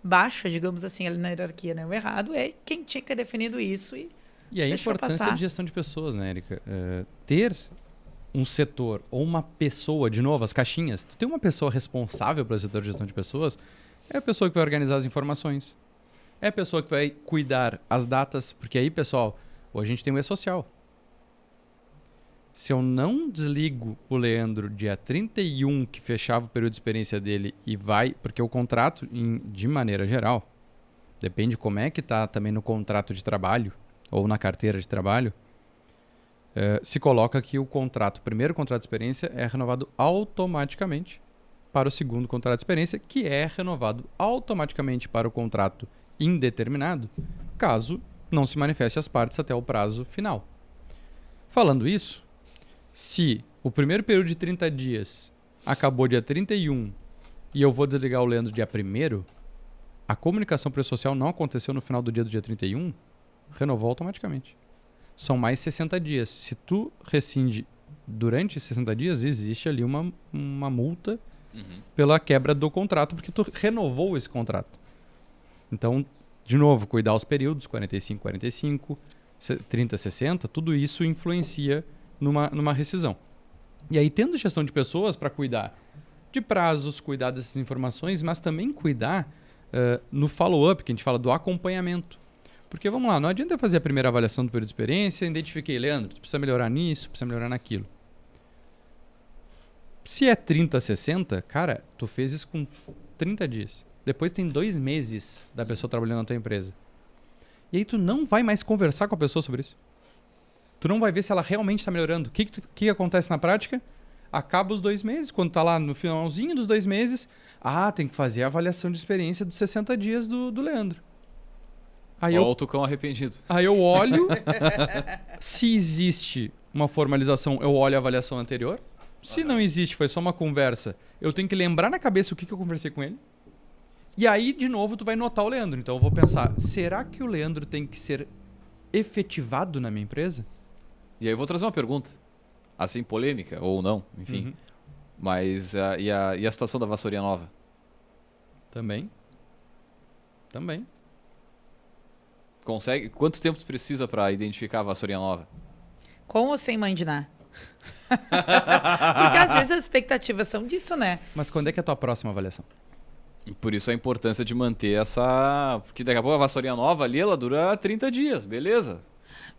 baixa, digamos assim, ali na hierarquia, né? O errado é quem tinha que ter definido isso e aí a deixou importância passar. de gestão de pessoas, né, Érica? Ter um setor ou uma pessoa, de novo, as caixinhas, tu tem uma pessoa responsável pelo setor de gestão de pessoas, é a pessoa que vai organizar as informações, é a pessoa que vai cuidar as datas, porque aí, pessoal, hoje a gente tem o E-Social. Se eu não desligo o Leandro dia 31, que fechava o período de experiência dele, e vai... Porque o contrato, de maneira geral, depende como é que está também no contrato de trabalho, ou na carteira de trabalho, se coloca que o primeiro contrato de experiência é renovado automaticamente para o segundo contrato de experiência, que é renovado automaticamente para o contrato indeterminado, caso não se manifeste as partes até o prazo final. Falando isso, se o primeiro período de 30 dias acabou dia 31 e eu vou desligar o Leandro dia 1º, a comunicação pré-social não aconteceu no final do dia 31, renovou automaticamente. São mais 60 dias. Se tu rescinde durante 60 dias, existe ali uma multa pela quebra do contrato, porque tu renovou esse contrato. Então, de novo, cuidar os períodos, 45, 45, 30, 60, tudo isso influencia numa rescisão. E aí, tendo gestão de pessoas para cuidar de prazos, cuidar dessas informações, mas também cuidar no follow-up, que a gente fala do acompanhamento. Porque, vamos lá, não adianta eu fazer a primeira avaliação do período de experiência, identifiquei, Leandro, tu precisa melhorar nisso, precisa melhorar naquilo. Se é 30, 60, cara, tu fez isso com 30 dias. Depois tem 2 meses da pessoa trabalhando na tua empresa. E aí tu não vai mais conversar com a pessoa sobre isso. Tu não vai ver se ela realmente está melhorando. O que acontece na prática? Acaba os 2 meses, quando tá lá no finalzinho dos 2 meses, tem que fazer a avaliação de experiência dos 60 dias do Leandro. Olha o Tucão arrependido. Aí eu olho, se existe uma formalização, eu olho a avaliação anterior. Se não existe, foi só uma conversa, eu tenho que lembrar na cabeça o que eu conversei com ele. E aí, de novo, tu vai notar o Leandro. Então eu vou pensar, será que o Leandro tem que ser efetivado na minha empresa? E aí eu vou trazer uma pergunta, assim, polêmica ou não, enfim. Mas e a situação da vassourinha nova? Também. Consegue? Quanto tempo tu precisa para identificar a vassourinha nova? Com ou sem mandinar? Porque às vezes as expectativas são disso, né? Mas quando é que é a tua próxima avaliação? Por isso a importância de manter essa... Porque daqui a pouco a vassourinha nova ali, ela dura 30 dias, beleza?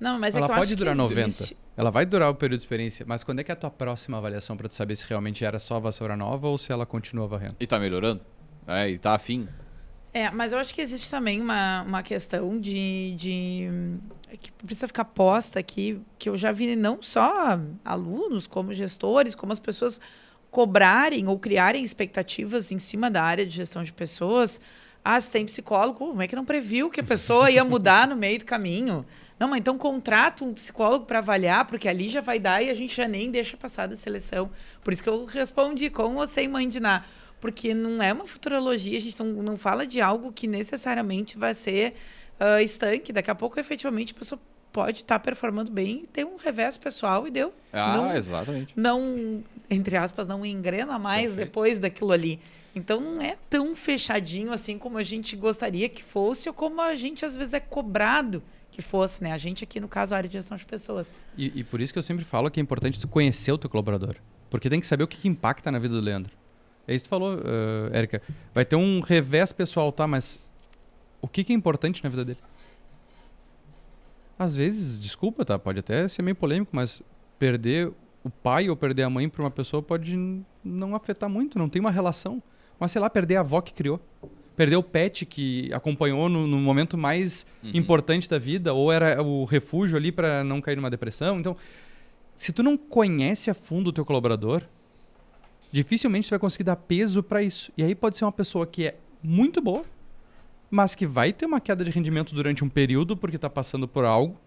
Não, mas ela é que eu pode acho durar que 90. existe... Ela vai durar o período de experiência, mas quando é que é a tua próxima avaliação para tu saber se realmente era só a vassoura nova ou se ela continua varrendo? E tá melhorando? E tá afim? Mas eu acho que existe também uma questão que precisa ficar posta aqui, que eu já vi não só alunos, como gestores, como as pessoas cobrarem ou criarem expectativas em cima da área de gestão de pessoas. Se tem psicólogo, como é que não previu que a pessoa ia mudar no meio do caminho? Não, mas então contrata um psicólogo para avaliar, porque ali já vai dar e a gente já nem deixa passar da seleção. Por isso que eu respondi com ou sem mandinar. Porque não é uma futurologia, a gente não fala de algo que necessariamente vai ser estanque. Daqui a pouco, efetivamente, a pessoa pode estar performando bem e ter um revés pessoal e deu. Exatamente. Não, entre aspas, não engrena mais depois daquilo ali. Então, não é tão fechadinho assim como a gente gostaria que fosse ou como a gente, às vezes, é cobrado que fosse, né? A gente aqui, no caso, a área de gestão de pessoas. E por isso que eu sempre falo que é importante tu conhecer o teu colaborador. Porque tem que saber o que impacta na vida do Leandro. É isso que tu falou, Érica. Vai ter um revés pessoal, tá? Mas o que é importante na vida dele? Às vezes, desculpa, tá? Pode até ser meio polêmico, mas perder o pai ou perder a mãe para uma pessoa pode não afetar muito, não tem uma relação. Mas, sei lá, perder a avó que criou. Perder o pet que acompanhou no momento mais importante da vida, ou era o refúgio ali para não cair numa depressão. Então, se tu não conhece a fundo o teu colaborador, dificilmente você vai conseguir dar peso para isso. E aí pode ser uma pessoa que é muito boa, mas que vai ter uma queda de rendimento durante um período porque está passando por algo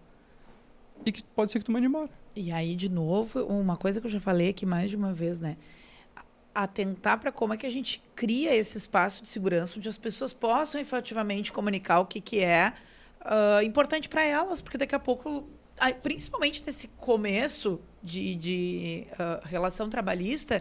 e que pode ser que tu mande embora. E aí, de novo, uma coisa que eu já falei aqui mais de uma vez, né? Atentar para como é que a gente cria esse espaço de segurança onde as pessoas possam efetivamente comunicar o que é importante para elas, porque daqui a pouco, principalmente nesse começo de relação trabalhista,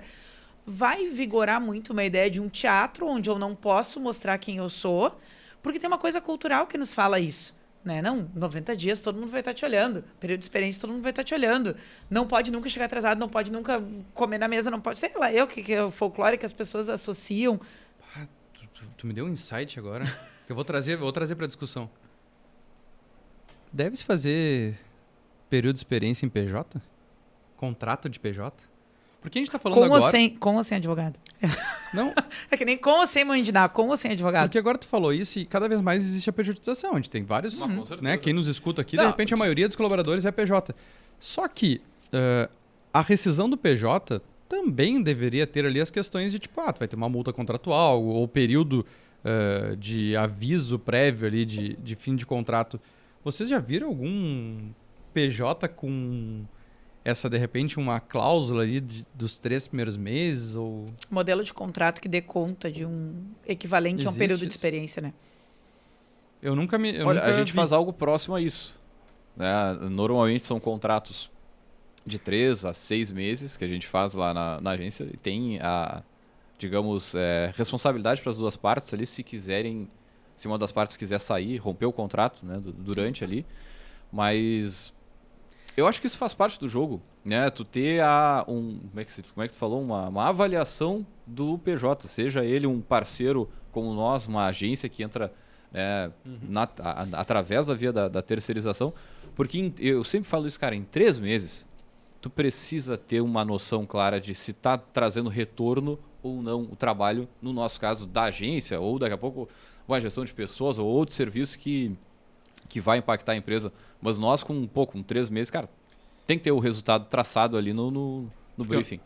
vai vigorar muito uma ideia de um teatro onde eu não posso mostrar quem eu sou, porque tem uma coisa cultural que nos fala isso. Né? Não, 90 dias todo mundo vai estar te olhando. Período de experiência todo mundo vai estar te olhando. Não pode nunca chegar atrasado, não pode nunca comer na mesa, não pode... Sei lá, que é o folclore que as pessoas associam. Tu me deu um insight agora que eu vou trazer para discussão. Deve-se fazer período de experiência em PJ? Contrato de PJ? Porque a gente tá falando agora... Com ou sem advogado? Não. É que nem com ou sem mãe de Ná, com ou sem advogado. Porque agora tu falou isso e cada vez mais existe a pejotização. A gente tem vários, né? Quem nos escuta aqui, de repente a maioria dos colaboradores é PJ. Só que a rescisão do PJ também deveria ter ali as questões de tipo, tu vai ter uma multa contratual ou período de aviso prévio ali de fim de contrato. Vocês já viram algum PJ com essa, de repente, uma cláusula ali dos 3 primeiros meses? Ou... Modelo de contrato que dê conta de um equivalente a um período de experiência, né? Eu nunca a gente faz algo próximo a isso. Né? Normalmente são contratos de 3 a 6 meses que a gente faz lá na agência e tem a, digamos, responsabilidade para as duas partes ali, se uma das partes quiser sair, romper o contrato, né, durante ali. Mas eu acho que isso faz parte do jogo, né? Tu ter como é que tu falou? Uma avaliação do PJ, seja ele um parceiro como nós, uma agência que entra através da via da terceirização, porque eu sempre falo isso, cara, em 3 meses tu precisa ter uma noção clara de se está trazendo retorno ou não o trabalho, no nosso caso, da agência, ou daqui a pouco uma gestão de pessoas ou outro serviço que vai impactar a empresa. Mas nós, com 3 meses, cara, tem que ter o resultado traçado ali no briefing.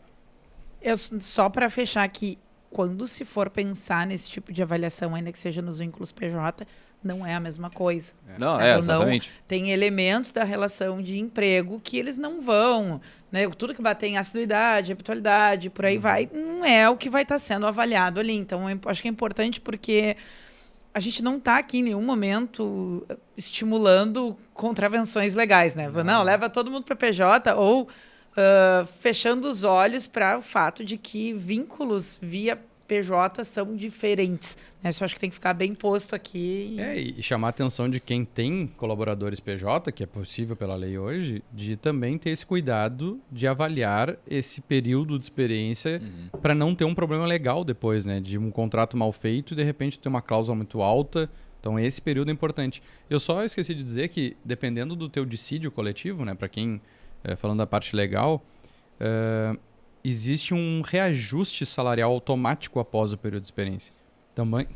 Só para fechar aqui, quando se for pensar nesse tipo de avaliação, ainda que seja nos vínculos PJ, não é a mesma coisa. Não, exatamente. Tem elementos da relação de emprego que eles não vão, né? Tudo que bater em assiduidade, habitualidade, por aí vai, não é o que vai estar sendo avaliado ali. Então, acho que é importante porque a gente não está aqui em nenhum momento estimulando contravenções legais, né? Não, leva todo mundo para PJ ou fechando os olhos para o fato de que vínculos via PJ são diferentes. Né? Isso acho que tem que ficar bem posto aqui. E chamar a atenção de quem tem colaboradores PJ, que é possível pela lei hoje, de também ter esse cuidado de avaliar esse período de experiência para não ter um problema legal depois, né? De um contrato mal feito e de repente ter uma cláusula muito alta. Então esse período é importante. Eu só esqueci de dizer que dependendo do teu dissídio coletivo, né? Para quem, falando da parte legal, existe um reajuste salarial automático após o período de experiência.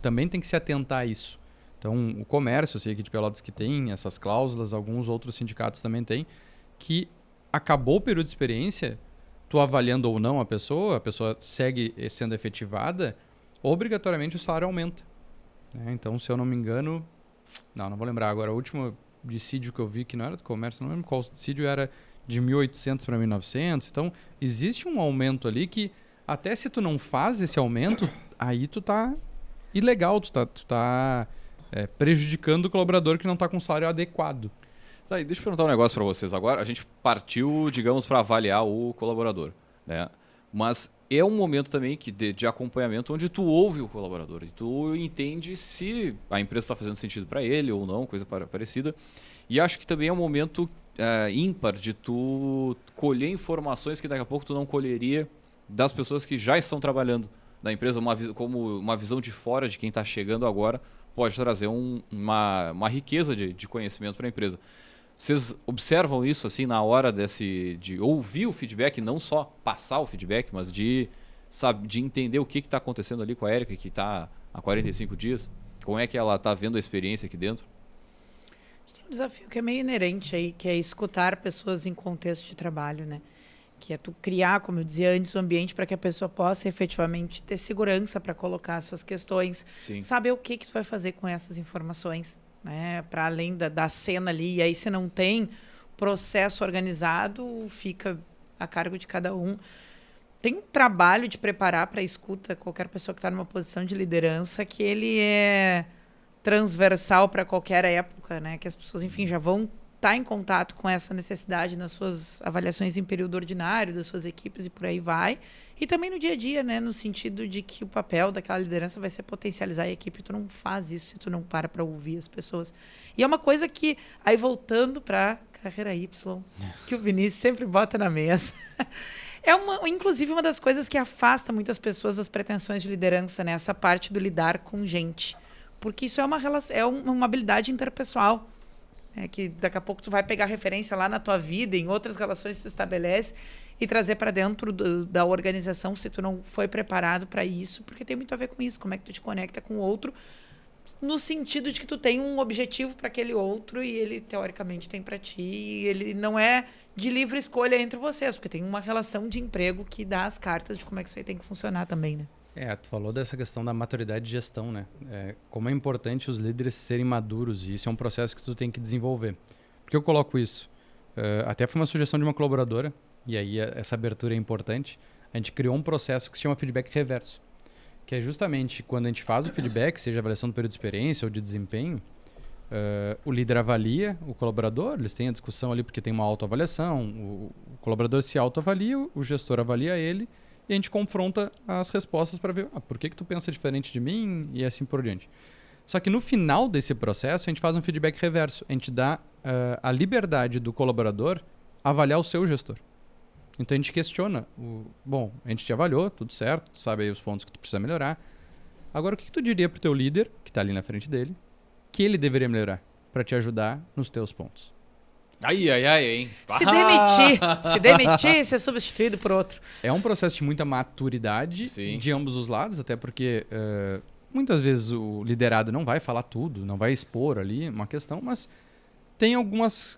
Também tem que se atentar a isso. Então, o comércio, eu sei aqui de Pelotas que tem essas cláusulas, alguns outros sindicatos também têm, que acabou o período de experiência, tu avaliando ou não a pessoa segue sendo efetivada, obrigatoriamente o salário aumenta. Então, se eu não me engano, não vou lembrar agora, o último dissídio que eu vi, que não era do comércio, não lembro qual dissídio era, de 1.800 para 1.900. Então, existe um aumento ali que, até se tu não faz esse aumento, aí tu tá ilegal, tu tá prejudicando o colaborador que não tá com salário adequado. Tá, e deixa eu perguntar um negócio para vocês. Agora, a gente partiu, digamos, para avaliar o colaborador, né? Mas é um momento também de acompanhamento onde tu ouve o colaborador e tu entende se a empresa está fazendo sentido para ele ou não, coisa parecida. E acho que também é um momento ímpar de tu colher informações que daqui a pouco tu não colheria das pessoas que já estão trabalhando na empresa, como uma visão de fora de quem está chegando agora pode trazer uma riqueza de conhecimento para a empresa. Vocês observam isso assim na hora de ouvir o feedback, não só passar o feedback, mas de entender o que está acontecendo ali com a Érica, que está há 45 dias? Como é que ela está vendo a experiência aqui dentro? Tem um desafio que é meio inerente aí, que é escutar pessoas em contexto de trabalho, né? Que é tu criar, como eu dizia antes, o ambiente para que a pessoa possa efetivamente ter segurança para colocar suas questões, saber o que tu vai fazer com essas informações, né? Para além da cena ali. E aí, se não tem processo organizado, fica a cargo de cada um. Tem um trabalho de preparar para a escuta qualquer pessoa que está numa posição de liderança, que ele é transversal para qualquer época, né? Que as pessoas, enfim, já vão tá em contato com essa necessidade nas suas avaliações em período ordinário, das suas equipes e por aí vai. E também no dia a dia, né? No sentido de que o papel daquela liderança vai ser potencializar a equipe. Tu não faz isso se tu não para ouvir as pessoas. E é uma coisa que, aí voltando para carreira Y, que o Vinícius sempre bota na mesa. Inclusive, uma das coisas que afasta muitas pessoas das pretensões de liderança, né? Essa parte do lidar com gente. Porque isso é uma habilidade interpessoal. Que daqui a pouco tu vai pegar referência lá na tua vida, em outras relações que tu estabelece e trazer para dentro da organização se tu não foi preparado para isso, porque tem muito a ver com isso, como é que tu te conecta com o outro, no sentido de que tu tem um objetivo para aquele outro e ele, teoricamente, tem para ti, e ele não é de livre escolha entre vocês, porque tem uma relação de emprego que dá as cartas de como é que isso aí tem que funcionar também, né? Tu falou dessa questão da maturidade de gestão, né? Como é importante os líderes serem maduros, e isso é um processo que tu tem que desenvolver. Por que eu coloco isso? Até foi uma sugestão de uma colaboradora, e aí essa abertura é importante. A gente criou um processo que se chama feedback reverso, que é justamente quando a gente faz o feedback, seja avaliação do período de experiência ou de desempenho, o líder avalia o colaborador, eles têm a discussão ali porque tem uma autoavaliação, o colaborador se autoavalia, o gestor avalia ele, e a gente confronta as respostas para ver por que tu pensa diferente de mim e assim por diante. Só que no final desse processo, a gente faz um feedback reverso. A gente dá a liberdade do colaborador avaliar o seu gestor. Então a gente questiona. Bom, a gente te avaliou, tudo certo, tu sabe aí os pontos que tu precisa melhorar. Agora, o que tu diria pro teu líder, que está ali na frente dele, que ele deveria melhorar para te ajudar nos teus pontos? Ai, hein? Se demitir e ser substituído por outro. É um processo de muita maturidade de ambos os lados, até porque muitas vezes o liderado não vai falar tudo, não vai expor ali uma questão, mas tem algumas...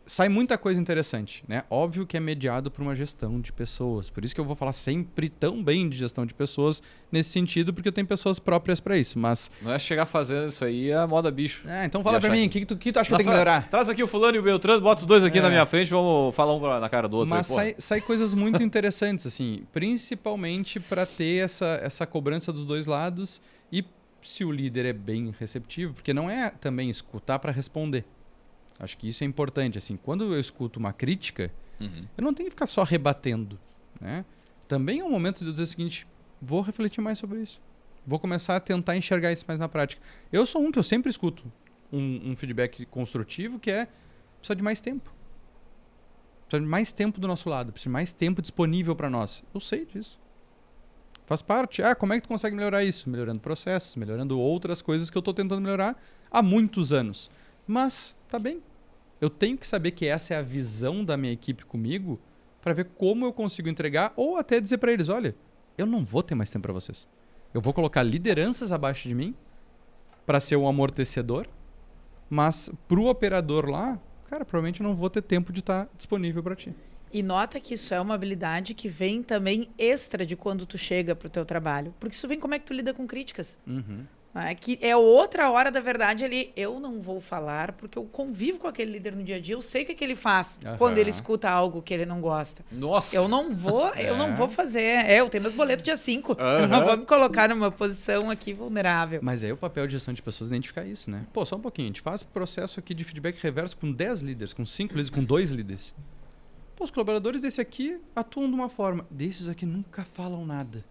Sai muita coisa interessante, né? Óbvio que é mediado por uma gestão de pessoas. Por isso que eu vou falar sempre tão bem de gestão de pessoas nesse sentido, porque eu tenho pessoas próprias para isso, mas... Não é chegar fazendo isso aí, é moda bicho. Então fala para mim, o que tu acha que eu tenho que melhorar? Traz aqui o fulano e o Beltrano, bota os dois aqui na minha frente, vamos falar um na cara do outro. Mas sai coisas muito interessantes, assim, principalmente para ter essa cobrança dos dois lados e se o líder é bem receptivo, porque não é também escutar para responder. Acho que isso é importante. Assim, quando eu escuto uma crítica, eu não tenho que ficar só rebatendo, né? Também é um momento de eu dizer o seguinte, vou refletir mais sobre isso. Vou começar a tentar enxergar isso mais na prática. Eu sou que eu sempre escuto um feedback construtivo que precisa de mais tempo. Precisa de mais tempo do nosso lado, precisa de mais tempo disponível para nós. Eu sei disso. Faz parte. Como é que tu consegue melhorar isso? Melhorando processos, melhorando outras coisas que eu estou tentando melhorar há muitos anos. Mas, tá bem. Eu tenho que saber que essa é a visão da minha equipe comigo para ver como eu consigo entregar ou até dizer para eles, olha, eu não vou ter mais tempo para vocês. Eu vou colocar lideranças abaixo de mim para ser um amortecedor, mas pro operador lá, cara, provavelmente eu não vou ter tempo de estar disponível para ti. E nota que isso é uma habilidade que vem também extra de quando tu chega pro teu trabalho. Porque isso vem como é que tu lida com críticas. Que é outra hora da verdade ali. Eu não vou falar porque eu convivo com aquele líder no dia a dia. Eu sei o que ele faz quando ele escuta algo que ele não gosta. Nossa! Eu não vou fazer. Eu tenho meus boletos dia 5. Eu não vou me colocar numa posição aqui vulnerável. Mas aí o papel de gestão de pessoas é identificar isso, né? Pô, só um pouquinho. A gente faz processo aqui de feedback reverso com 10 líderes, com 5 líderes, com 2 líderes. Pô, os colaboradores desse aqui atuam de uma forma. Desses aqui nunca falam nada.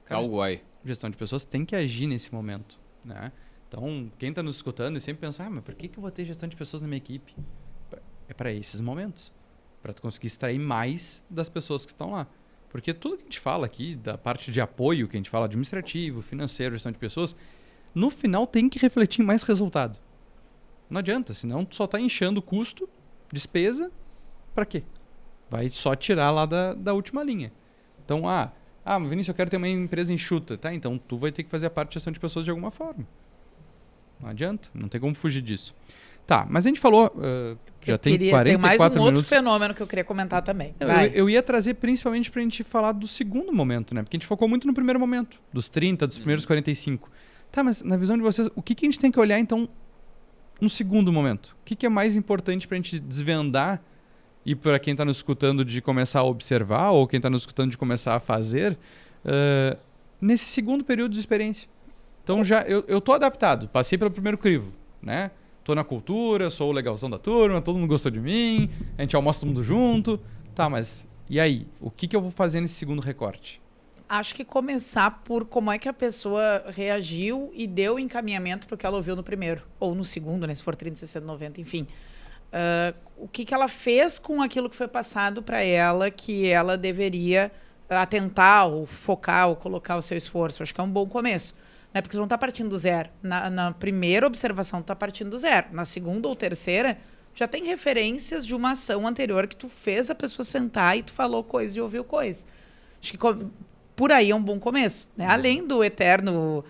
Calguai. Gestão de pessoas tem que agir nesse momento, né? Então, quem está nos escutando e sempre pensa, mas por que eu vou ter gestão de pessoas na minha equipe? É para esses momentos. Para tu conseguir extrair mais das pessoas que estão lá. Porque tudo que a gente fala aqui, da parte de apoio, que a gente fala administrativo, financeiro, gestão de pessoas, no final tem que refletir em mais resultado. Não adianta, senão tu só está inchando custo, despesa, para quê? Vai só tirar lá da última linha. Então, Vinícius, eu quero ter uma empresa enxuta. Tá, então tu vai ter que fazer a parte de gestão de pessoas de alguma forma. Não adianta, não tem como fugir disso. Tá, mas a gente falou, já tem 44 minutos. Tem mais outro fenômeno que eu queria comentar também. Eu ia trazer principalmente pra gente falar do segundo momento, né? Porque a gente focou muito no primeiro momento, dos 30, dos primeiros 45. Tá, mas na visão de vocês, o que a gente tem que olhar então no segundo momento? O que é mais importante pra gente desvendar e para quem está nos escutando de começar a observar ou quem está nos escutando de começar a fazer nesse segundo período de experiência? Então eu estou adaptado, passei pelo primeiro crivo, né? tô na cultura, sou o legalzão da turma, todo mundo gostou de mim, a gente almoça todo mundo junto. Tá, mas e aí? O que eu vou fazer nesse segundo recorte? Acho que começar por como é que a pessoa reagiu e deu encaminhamento para o que ela ouviu no primeiro. Ou no segundo, né? Se for 30, 60, 90, enfim. O que ela fez com aquilo que foi passado para ela, que ela deveria atentar ou focar ou colocar o seu esforço. Acho que é um bom começo. Né? Porque você não está partindo do zero. Na primeira observação, tu está partindo do zero. Na segunda ou terceira, já tem referências de uma ação anterior que tu fez a pessoa sentar e tu falou coisa e ouviu coisa. Acho que por aí é um bom começo. Né? Além do eterno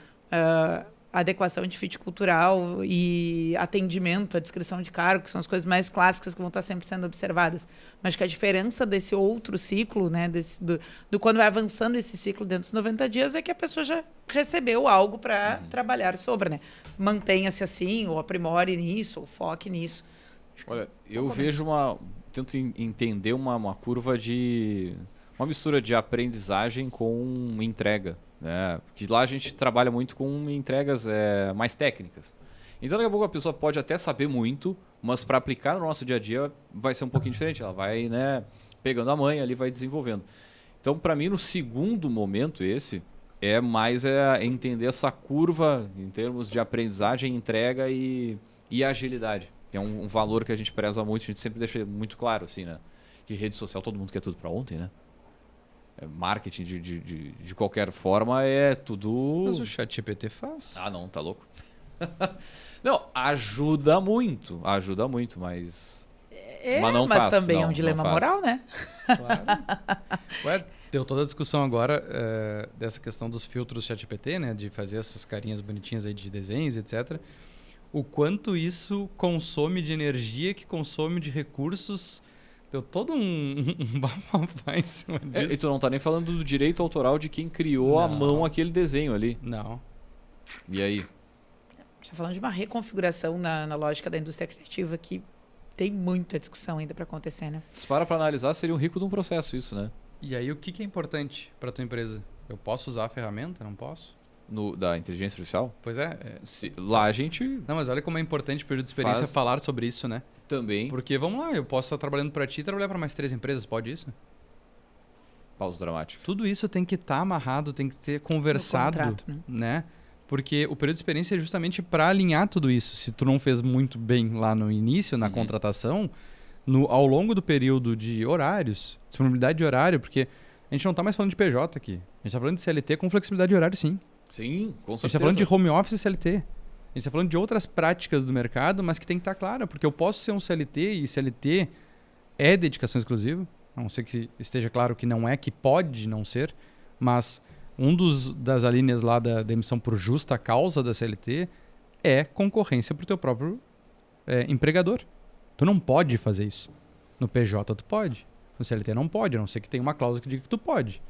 adequação de fit cultural e atendimento, a descrição de cargo, que são as coisas mais clássicas que vão estar sempre sendo observadas. Mas acho que a diferença desse outro ciclo, né, do quando vai avançando esse ciclo dentro dos 90 dias, é que a pessoa já recebeu algo para trabalhar sobre. Né? Mantenha-se assim, ou aprimore nisso, ou foque nisso. Olha, eu vejo tento entender uma curva uma mistura de aprendizagem com entrega, né? Porque lá a gente trabalha muito com entregas mais técnicas. Então daqui a pouco a pessoa pode até saber muito, mas para aplicar no nosso dia a dia vai ser um pouquinho diferente. Ela vai, né, pegando a manha ali, vai desenvolvendo. Então para mim no segundo momento é mais entender essa curva em termos de aprendizagem, entrega e agilidade. É um valor que a gente preza muito, a gente sempre deixa muito claro, assim, né? Que rede social todo mundo quer tudo para ontem, né? Marketing de qualquer forma é tudo... Mas o ChatGPT faz. Ah, não, tá louco? Não, ajuda muito, mas não mas faz. Também não, é um dilema moral, né? Claro. Ué, deu toda a discussão agora dessa questão dos filtros ChatGPT, né? De fazer essas carinhas bonitinhas aí de desenhos, etc. O quanto isso consome de energia, que consome de recursos. Deu todo um bafafá em cima disso. E tu não tá nem falando do direito autoral de quem criou à mão aquele desenho ali. Não. E aí? Você está falando de uma reconfiguração na lógica da indústria criativa que tem muita discussão ainda para acontecer, né? Se para analisar, seria um rico de um processo isso, né? E aí o que é importante para tua empresa? Eu posso usar a ferramenta? Não posso? Da inteligência artificial? Pois é. Lá a gente... Não, mas olha como é importante para o período de experiência falar sobre isso, né? Também. Porque, vamos lá, eu posso estar trabalhando para ti e trabalhar para mais 3 empresas, pode isso? Pausa dramática. Tudo isso tem que estar amarrado, tem que ter conversado, contrato, né? Porque o período de experiência é justamente para alinhar tudo isso. Se tu não fez muito bem lá no início, na contratação, ao longo do período de horários, disponibilidade de horário, porque a gente não está mais falando de PJ aqui. A gente está falando de CLT com flexibilidade de horário, sim. Sim, com certeza. A gente está falando de home office e CLT. A gente está falando de outras práticas do mercado, mas que tem que estar clara, porque eu posso ser um CLT e CLT é dedicação exclusiva. A não ser que esteja claro que não é, que pode não ser, mas das alíneas lá da demissão por justa causa da CLT é concorrência para o teu próprio empregador. Tu não pode fazer isso. No PJ tu pode. No CLT não pode, a não ser que tenha uma cláusula que diga que tu pode.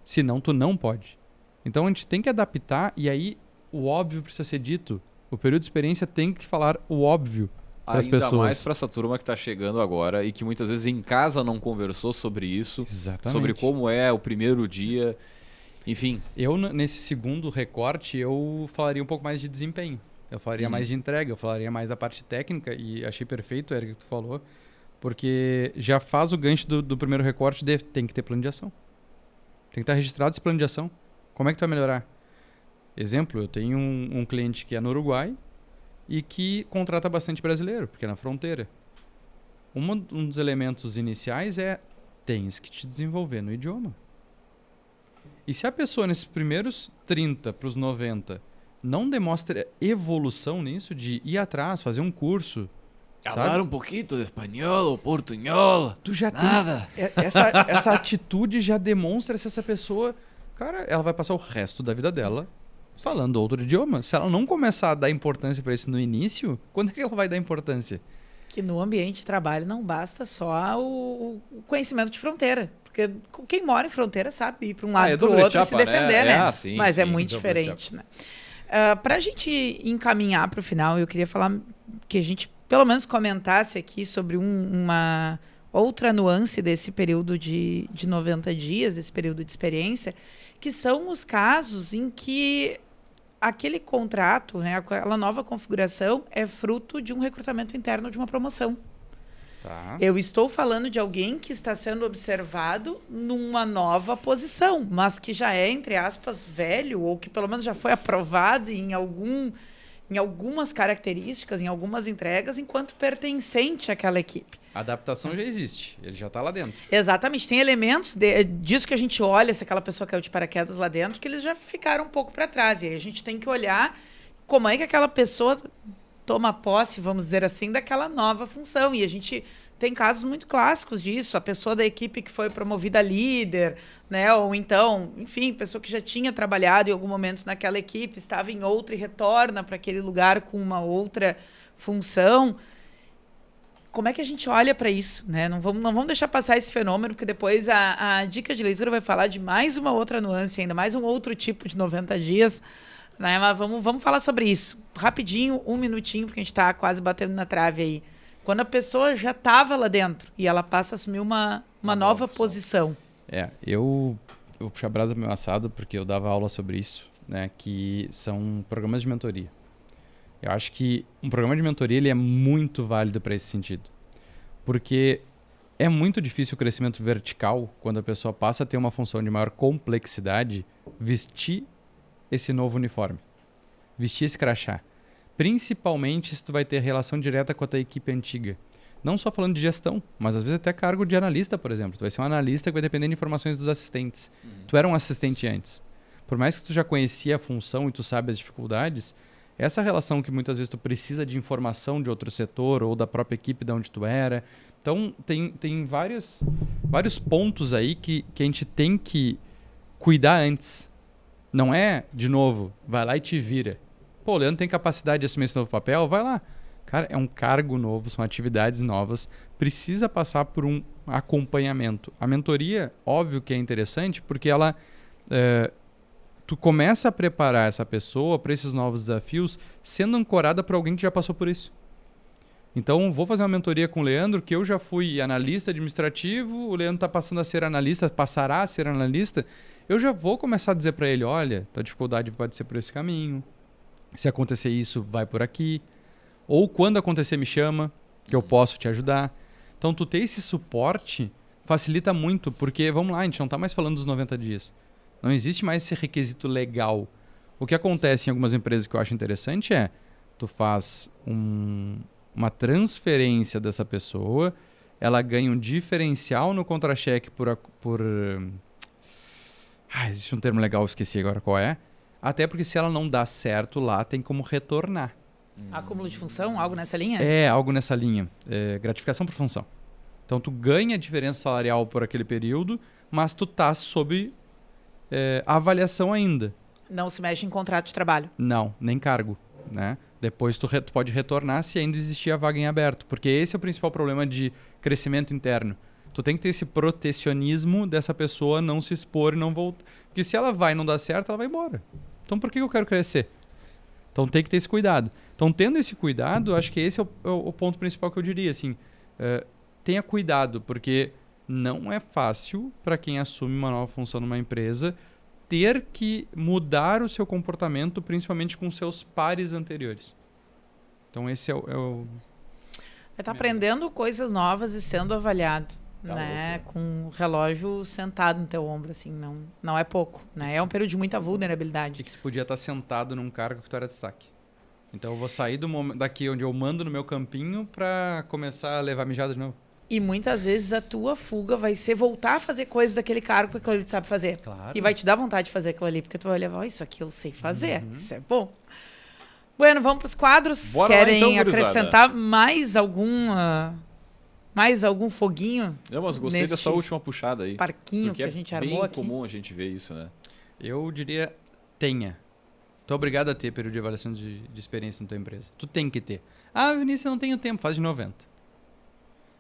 Senão tu não pode. Então a gente tem que adaptar e aí o óbvio precisa ser dito. O período de experiência tem que falar o óbvio para as pessoas. Ainda mais para essa turma que está chegando agora e que muitas vezes em casa não conversou sobre isso. Exatamente. Sobre como é o primeiro dia. Enfim. Eu, nesse segundo recorte, eu falaria um pouco mais de desempenho. Eu falaria mais de entrega, eu falaria mais da parte técnica e achei perfeito, Eric, que tu falou, porque já faz o gancho do primeiro recorte tem que ter plano de ação. Tem que estar registrado esse plano de ação. Como é que tu vai melhorar? Exemplo, eu tenho um cliente que é no Uruguai e que contrata bastante brasileiro, porque é na fronteira. Um dos elementos iniciais tens que te desenvolver no idioma. E se a pessoa nesses primeiros 30 para os 90 não demonstra evolução nisso, de ir atrás, fazer um curso... Falar um pouquinho de espanhol ou portunhol. Tu já nada. Tem... Essa atitude já demonstra se essa pessoa... Cara, ela vai passar o resto da vida dela falando outro idioma. Se ela não começar a dar importância para isso no início, quando é que ela vai dar importância? Que no ambiente de trabalho não basta só o conhecimento de fronteira. Porque quem mora em fronteira sabe ir para um lado e para o outro e se defender, né? Sim, mas sim, é muito diferente, né? Para a gente encaminhar para o final, eu queria falar que a gente pelo menos comentasse aqui sobre uma outra nuance desse período de 90 dias, desse período de experiência, que são os casos em que aquele contrato, né, aquela nova configuração é fruto de um recrutamento interno de uma promoção. Tá. Eu estou falando de alguém que está sendo observado numa nova posição, mas que já é, entre aspas, velho, ou que pelo menos já foi aprovado em algumas características, em algumas entregas, enquanto pertencente àquela equipe. A adaptação já existe, ele já está lá dentro. Exatamente. Tem elementos disso que a gente olha, se aquela pessoa caiu de paraquedas lá dentro, que eles já ficaram um pouco para trás. E aí a gente tem que olhar como é que aquela pessoa toma posse, vamos dizer assim, daquela nova função. E a gente tem casos muito clássicos disso. A pessoa da equipe que foi promovida a líder, né? Ou então, enfim, pessoa que já tinha trabalhado em algum momento naquela equipe, estava em outra e retorna para aquele lugar com uma outra função. Como é que a gente olha para isso, né? Não vamos deixar passar esse fenômeno, porque depois a dica de leitura vai falar de mais uma outra nuance, ainda mais um outro tipo de 90 dias, né? Mas vamos falar sobre isso. Rapidinho, 1 minutinho, porque a gente está quase batendo na trave aí. Quando a pessoa já estava lá dentro e ela passa a assumir uma nova posição. Eu puxo a brasa pro meu assado porque eu dava aula sobre isso, né? Que são programas de mentoria. Eu acho que um programa de mentoria ele é muito válido para esse sentido. Porque é muito difícil o crescimento vertical, quando a pessoa passa a ter uma função de maior complexidade, vestir esse novo uniforme. Vestir esse crachá. Principalmente se tu vai ter relação direta com a tua equipe antiga. Não só falando de gestão, mas às vezes até cargo de analista, por exemplo. Tu vai ser um analista que vai depender de informações dos assistentes. Tu era um assistente antes. Por mais que tu já conhecia a função e tu sabe as dificuldades, essa relação que muitas vezes tu precisa de informação de outro setor ou da própria equipe de onde tu era. Então, tem vários pontos aí que a gente tem que cuidar antes. Não é, de novo, vai lá e te vira. Pô, o Leandro tem capacidade de assumir esse novo papel? Vai lá. Cara, é um cargo novo, são atividades novas. Precisa passar por um acompanhamento. A mentoria, óbvio que é interessante, porque ela... tu começa a preparar essa pessoa para esses novos desafios sendo ancorada por alguém que já passou por isso. Então, vou fazer uma mentoria com o Leandro, que eu já fui analista administrativo, o Leandro está passando a ser analista, passará a ser analista. Eu já vou começar a dizer para ele, olha, tua dificuldade pode ser por esse caminho. Se acontecer isso, vai por aqui. Ou quando acontecer, me chama, que eu posso te ajudar. Então, tu ter esse suporte facilita muito, porque, vamos lá, a gente não está mais falando dos 90 dias. Não existe mais esse requisito legal. O que acontece em algumas empresas que eu acho interessante é tu faz uma transferência dessa pessoa, ela ganha um diferencial no contra-cheque por existe um termo legal, eu esqueci agora qual é. Até porque se ela não dá certo lá, tem como retornar. Acúmulo de função, algo nessa linha? É, algo nessa linha. Gratificação por função. Então tu ganha a diferença salarial por aquele período, mas tu tá sob... avaliação ainda. Não se mexe em contrato de trabalho. Não, nem cargo, né? Depois tu pode retornar se ainda existir a vaga em aberto, porque esse é o principal problema de crescimento interno. Tu tem que ter esse protecionismo dessa pessoa não se expor e não voltar. Porque se ela vai e não dá certo, ela vai embora. Então por que eu quero crescer? Então tem que ter esse cuidado. Então tendo esse cuidado, acho que esse é o ponto principal que eu diria. Assim, tenha cuidado, porque... não é fácil para quem assume uma nova função numa empresa ter que mudar o seu comportamento, principalmente com seus pares anteriores. Então esse é o... Tá aprendendo coisas novas e sendo avaliado, né? Louco. Com o relógio sentado no teu ombro, assim, não é pouco, né? É um período de muita vulnerabilidade. E que tu podia estar sentado num cargo que tu era destaque. Então eu vou sair daqui onde eu mando no meu campinho para começar a levar mijada de novo. E muitas vezes a tua fuga vai ser voltar a fazer coisas daquele cargo que aquilo ali tu sabe fazer. Claro. E vai te dar vontade de fazer aquilo ali, porque tu vai levar, isso aqui eu sei fazer, isso é bom. Bueno, vamos para os quadros. Bora lá, Querem então, gurizada. acrescentar mais algum foguinho? Não, mas gostei Neste dessa última puxada aí. Parquinho Porque que a gente armou bem aqui. comum a gente ver isso, né? Eu diria, tenha. Tu é obrigado a ter período de avaliação de experiência na tua empresa. Tu tem que ter. Ah, Vinícius, eu não tenho tempo, faz de 90.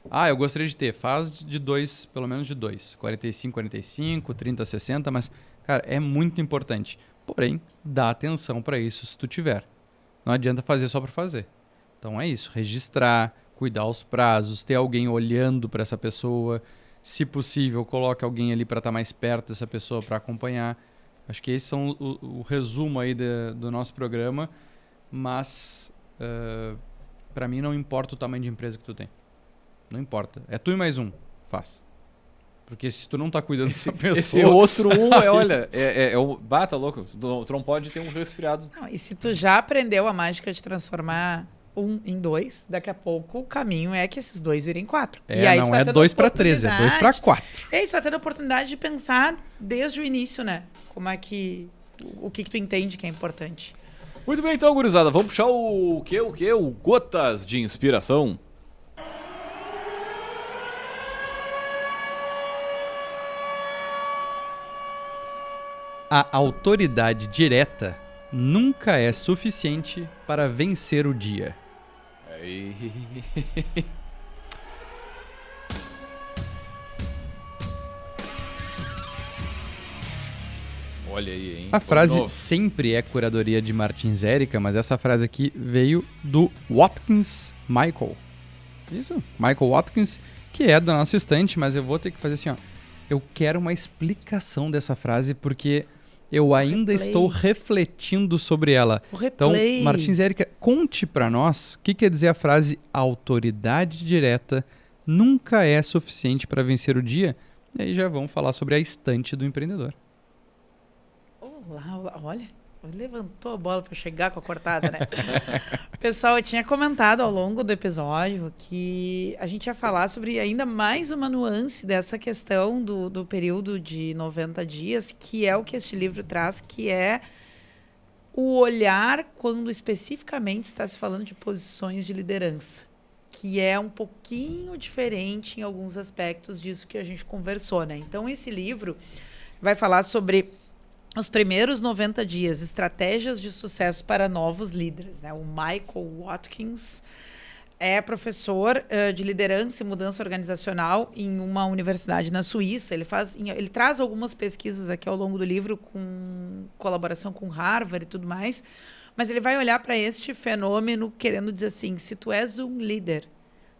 Ah, eu gostaria de ter. Faz de 2, pelo menos de 2. 45, 45, 30, 60, mas, cara, é muito importante. Porém, dá atenção para isso se tu tiver. Não adianta fazer só para fazer. Então é isso, registrar, cuidar os prazos, ter alguém olhando para essa pessoa. Se possível, coloque alguém ali para estar mais perto dessa pessoa para acompanhar. Acho que esses são o resumo aí do nosso programa, mas para mim não importa o tamanho de empresa que tu tem. Não importa. É tu e mais um. Faz. Porque se tu não tá cuidando dessa pessoa... Esse outro olha, bata louco. Tu não pode ter um resfriado. Não, e se tu já aprendeu a mágica de transformar 1 em 2, daqui a pouco o caminho é que esses 2 virem 4. E aí não é 2 para 13, é 2 para 4. É isso, vai tendo a oportunidade de pensar desde o início, né? Como é que... O que tu entende que é importante. Muito bem, então, gurizada. Vamos puxar o quê? O Gotas de Inspiração. A autoridade direta nunca é suficiente para vencer o dia. Aí. Olha aí, hein? A frase sempre é curadoria de Martins Érica, mas essa frase aqui veio do Watkins Michael. Isso, Michael Watkins, que é da nossa estante, mas eu vou ter que fazer assim, ó. Eu quero uma explicação dessa frase porque eu ainda estou refletindo sobre ela. Então, Martins Érica, conte para nós o que quer dizer a frase autoridade direta nunca é suficiente para vencer o dia. E aí já vamos falar sobre a estante do empreendedor. Olá, olha, levantou a bola para chegar com a cortada, né? Pessoal, eu tinha comentado ao longo do episódio que a gente ia falar sobre ainda mais uma nuance dessa questão do período de 90 dias, que é o que este livro traz, que é o olhar quando especificamente está se falando de posições de liderança, que é um pouquinho diferente em alguns aspectos disso que a gente conversou, né? Então, esse livro vai falar sobre os primeiros 90 dias, estratégias de sucesso para novos líderes, né? O Michael Watkins é professor de liderança e mudança organizacional em uma universidade na Suíça. Ele traz algumas pesquisas aqui ao longo do livro com colaboração com Harvard e tudo mais, mas ele vai olhar para este fenômeno querendo dizer assim, se tu és um líder,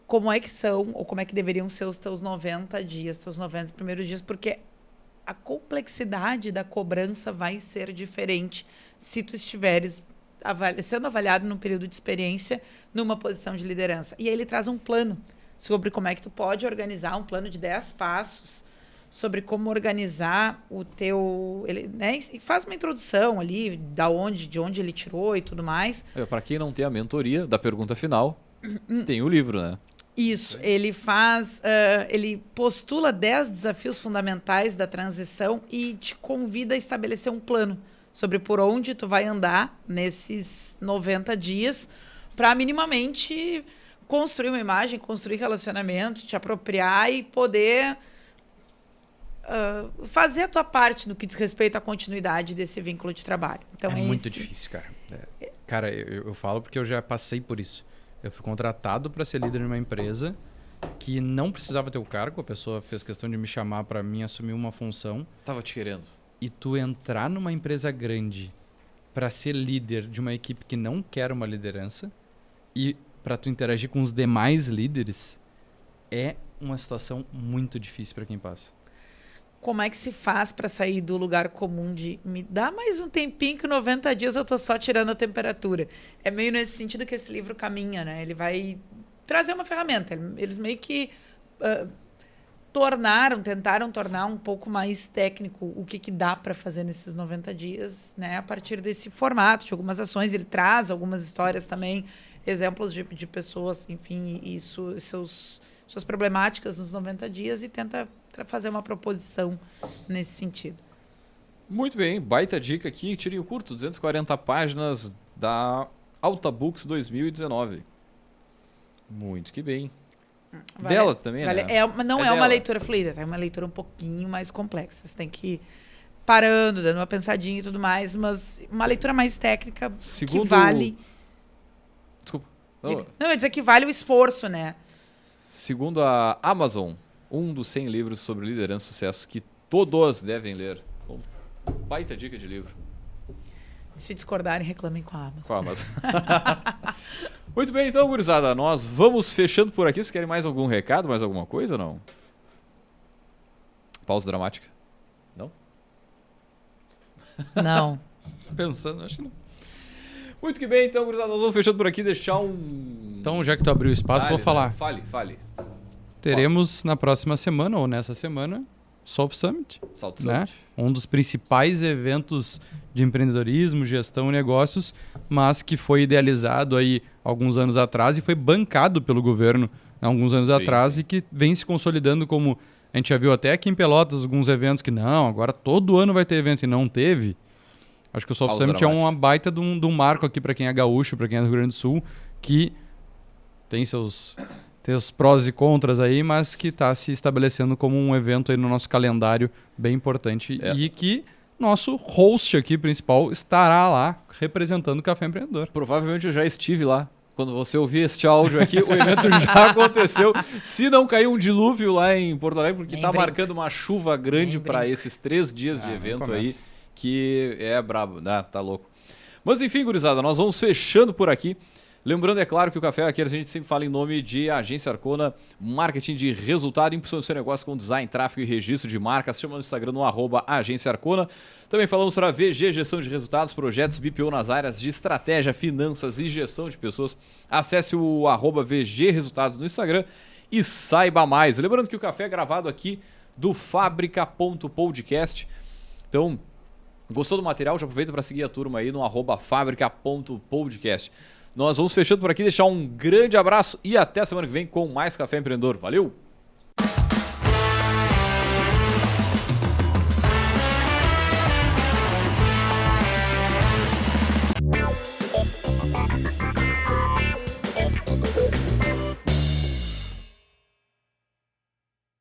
como é que são, ou como é que deveriam ser os teus 90 dias, teus 90 primeiros dias, porque a complexidade da cobrança vai ser diferente se tu estiveres sendo avaliado num período de experiência numa posição de liderança. E aí ele traz um plano sobre como é que tu pode organizar, um plano de 10 passos sobre como organizar o teu... Ele, né, e faz uma introdução ali de onde ele tirou e tudo mais. Para quem não tem a mentoria da pergunta final, tem o livro, né? Isso, ele ele postula 10 desafios fundamentais da transição e te convida a estabelecer um plano sobre por onde tu vai andar nesses 90 dias para minimamente construir uma imagem, construir relacionamento, te apropriar e poder fazer a tua parte no que diz respeito à continuidade desse vínculo de trabalho. Então, é muito difícil, cara. Cara, eu falo porque eu já passei por isso. Eu fui contratado para ser líder de uma empresa que não precisava ter o cargo. A pessoa fez questão de me chamar para mim assumir uma função. Tava te querendo. E tu entrar numa empresa grande para ser líder de uma equipe que não quer uma liderança e para tu interagir com os demais líderes é uma situação muito difícil para quem passa. Como é que se faz para sair do lugar comum de me dá mais um tempinho que 90 dias eu tô só tirando a temperatura? É meio nesse sentido que esse livro caminha, né? Ele vai trazer uma ferramenta. Eles meio que tentaram tornar um pouco mais técnico o que dá para fazer nesses 90 dias, né? A partir desse formato, de algumas ações. Ele traz algumas histórias também, exemplos de pessoas, enfim, e suas problemáticas nos 90 dias e tenta fazer uma proposição nesse sentido. Muito bem, baita dica aqui, tirinho curto, 240 páginas da Alta Books 2019. Muito que bem. Dela também, né? Não é uma leitura fluida, é uma leitura um pouquinho mais complexa. Você tem que ir parando, dando uma pensadinha e tudo mais, mas uma leitura mais técnica que vale... Desculpa. Não, eu ia dizer que vale o esforço, né? Segundo a Amazon, um dos 100 livros sobre liderança e sucesso que todos devem ler. Bom, baita dica de livro. Se discordarem, reclamem com a Amazon. Com a Amazon. Muito bem, então, gurizada, nós vamos fechando por aqui. Vocês querem mais algum recado, mais alguma coisa ou não? Pausa dramática? Não? Não. Pensando, acho que não. Muito que bem, então, gurizada, nós vamos fechando por aqui, deixar um... Então, já que tu abriu o espaço, vou falar. Né? Fale. Teremos na próxima semana, ou nessa semana, Solve Summit. Salt Né? Summit. Um dos principais eventos de empreendedorismo, gestão e negócios, mas que foi idealizado aí alguns anos atrás e foi bancado pelo governo alguns anos atrás e que vem se consolidando como... A gente já viu até aqui em Pelotas alguns eventos que não, agora todo ano vai ter evento e não teve. Acho que o Solve Summit é uma baita de um marco aqui para quem é gaúcho, para quem é do Rio Grande do Sul, que tem seus prós e contras aí, mas que está se estabelecendo como um evento aí no nosso calendário bem importante e que nosso host aqui principal estará lá representando o Café Empreendedor. Provavelmente eu já estive lá. Quando você ouvir este áudio aqui, o evento já aconteceu. Se não caiu um dilúvio lá em Porto Alegre, porque está marcando uma chuva grande para esses 3 dias de evento aí, que é brabo, né? Tá louco. Mas enfim, gurizada, nós vamos fechando por aqui. Lembrando, é claro, que o Café aqui a gente sempre fala em nome de Agência Arcona, marketing de resultado, impulsão do seu negócio com design, tráfego e registro de marcas. Chama no Instagram no @Agência Arcona. Também falamos sobre a VG, gestão de resultados, projetos BPO nas áreas de estratégia, finanças e gestão de pessoas. Acesse o @VG Resultados no Instagram e saiba mais. Lembrando que o Café é gravado aqui do Fábrica.podcast. Então, gostou do material? Já aproveita para seguir a turma aí no @Fábrica.podcast. Nós vamos fechando por aqui, deixar um grande abraço e até semana que vem com mais Café Empreendedor. Valeu!